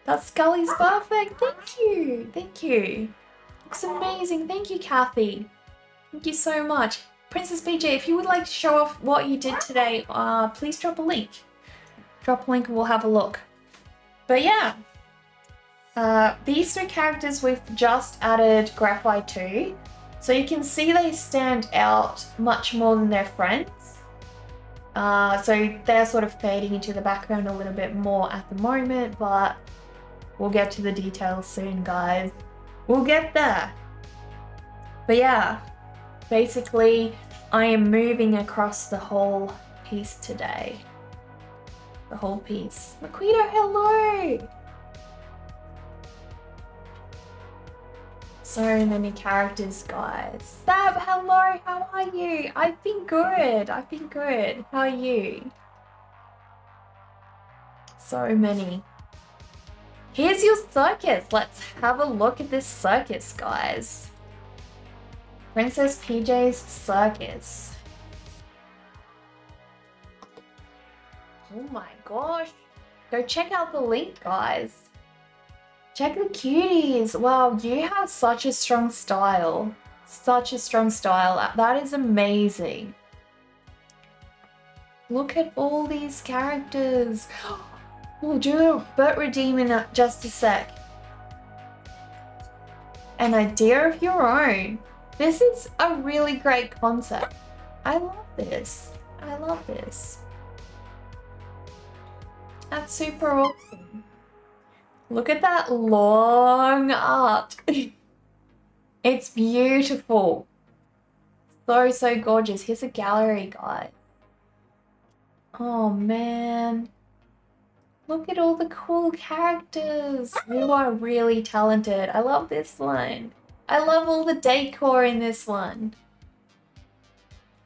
that Scully's perfect. Thank you. Thank you. Looks amazing. Thank you, Kathy. Thank you so much. Princess BJ, if you would like to show off what you did today, please drop a link. Drop a link and we'll have a look. But yeah. These 3 characters we've just added graphite to, so you can see they stand out much more than their friends. So they're sort of fading into the background a little bit more at the moment, but we'll get to the details soon, guys. We'll get there. But yeah, basically I am moving across the whole piece today. The whole piece. Maquito, hello! So many characters, guys. Sab, hello, how are you? I've been good. I've been good. How are you? So many. Here's your circus. Let's have a look at this circus, guys. Princess PJ's circus. Oh my gosh. Go check out the link, guys. Check the cuties. Wow, you have such a strong style. Such a strong style. That is amazing. Look at all these characters. We'll do a Burt Redeem in just a sec. An idea of your own. This is a really great concept. I love this. I love this. That's super awesome. Look at that long art. It's beautiful. So, so gorgeous. Here's a gallery, guys. Oh, man. Look at all the cool characters. You are really talented. I love this one. I love all the decor in this one.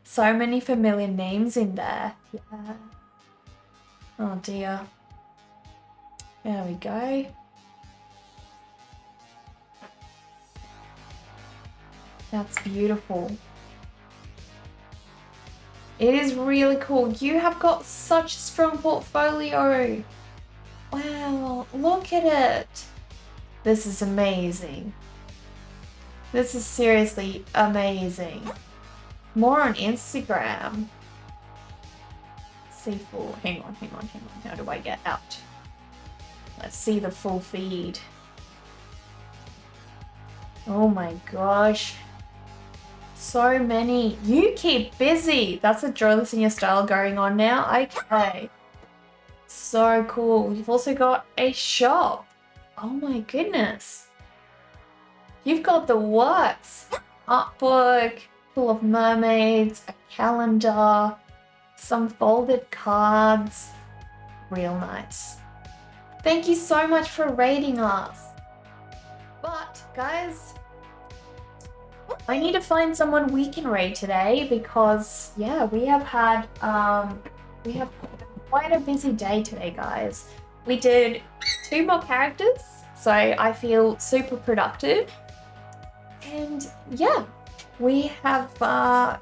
So many familiar names in there. Yeah. Oh dear. There we go. That's beautiful. It is really cool. You have got such a strong portfolio. Wow, look at it. This is amazing. This is seriously amazing. More on Instagram. See full. Hang on. How do I get out? Let's see the full feed. Oh my gosh. So many. You keep busy. That's a draw this in your style going on now. Okay. So cool. You've also got a shop. Oh my goodness. You've got the works. Art book full of mermaids, a calendar, some folded cards. Real nice. Thank you so much for raiding us. But guys, I need to find someone we can raid today because yeah, we have quite a busy day today, guys. We did 2 more characters, so I feel super productive. And yeah, we have our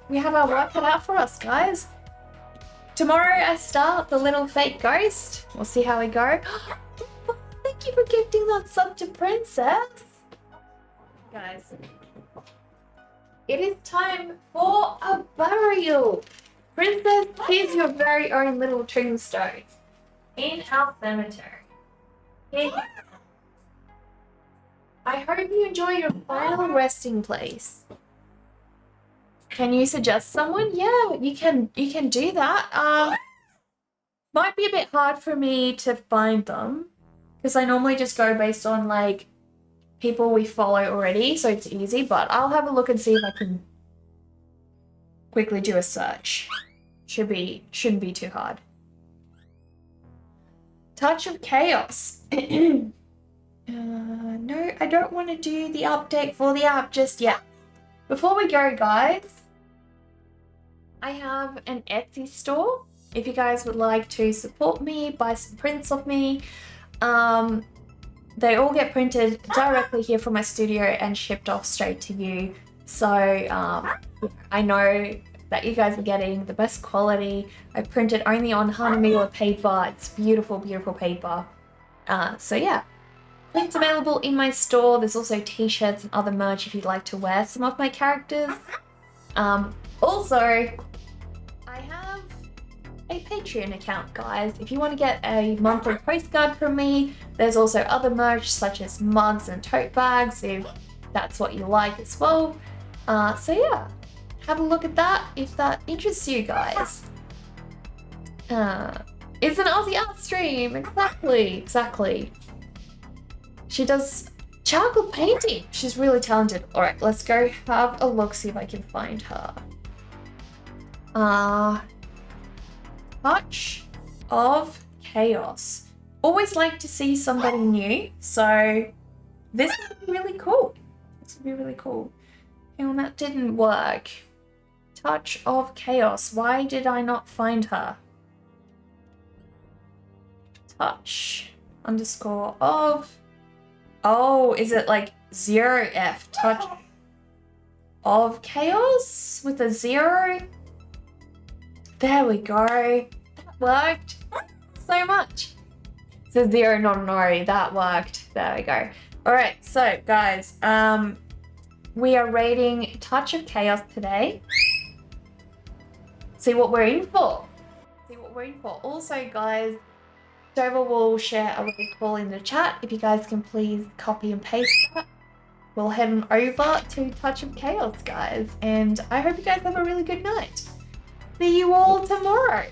work cut out for us, guys. Tomorrow I start the little fake ghost. We'll see how we go. Thank you for gifting that sub to Princess. Guys, it is time for a burial. Princess, here's your very own little tombstone in our cemetery. Here you go. I hope you enjoy your final resting place. Can you suggest someone? Yeah, you can do that. Might be a bit hard for me to find them because I normally just go based on like people we follow already, so it's easy, but I'll have a look and see if I can quickly do a search. Shouldn't be too hard. Touch of Chaos. No, I don't want to do the update for the app just yet. Before we go, guys, I have an Etsy store. If you guys would like to support me, buy some prints of me, they all get printed directly here from my studio and shipped off straight to you. So I know that you guys are getting the best quality. I printed only on 100mm paper. It's beautiful, beautiful paper. So yeah, prints available in my store. There's also t-shirts and other merch if you'd like to wear some of my characters. Also, I have a Patreon account, guys. If you want to get a monthly postcard from me, there's also other merch such as mugs and tote bags if that's what you like as well. So yeah, have a look at that if that interests you guys. It's an Aussie art stream. Exactly. She does charcoal painting. She's really talented. All right, let's go have a look, see if I can find her. Touch of Chaos. Always like to see somebody new, so this is really cool. This would be really cool. Hang on, that didn't work. Touch of chaos. Why did I not find her? Touch underscore of. Oh, is it like 0F? Touch of chaos with a 0? There we go. That worked so much. It says 0, not an Ori. That worked. There we go. All right, so guys, we are rating Touch of Chaos today. See what we're in for. See what we're in for. Also, guys, Dover will share a really cool in the chat. If you guys can please copy and paste that. We'll head on over to Touch of Chaos, guys. And I hope you guys have a really good night. See you all tomorrow.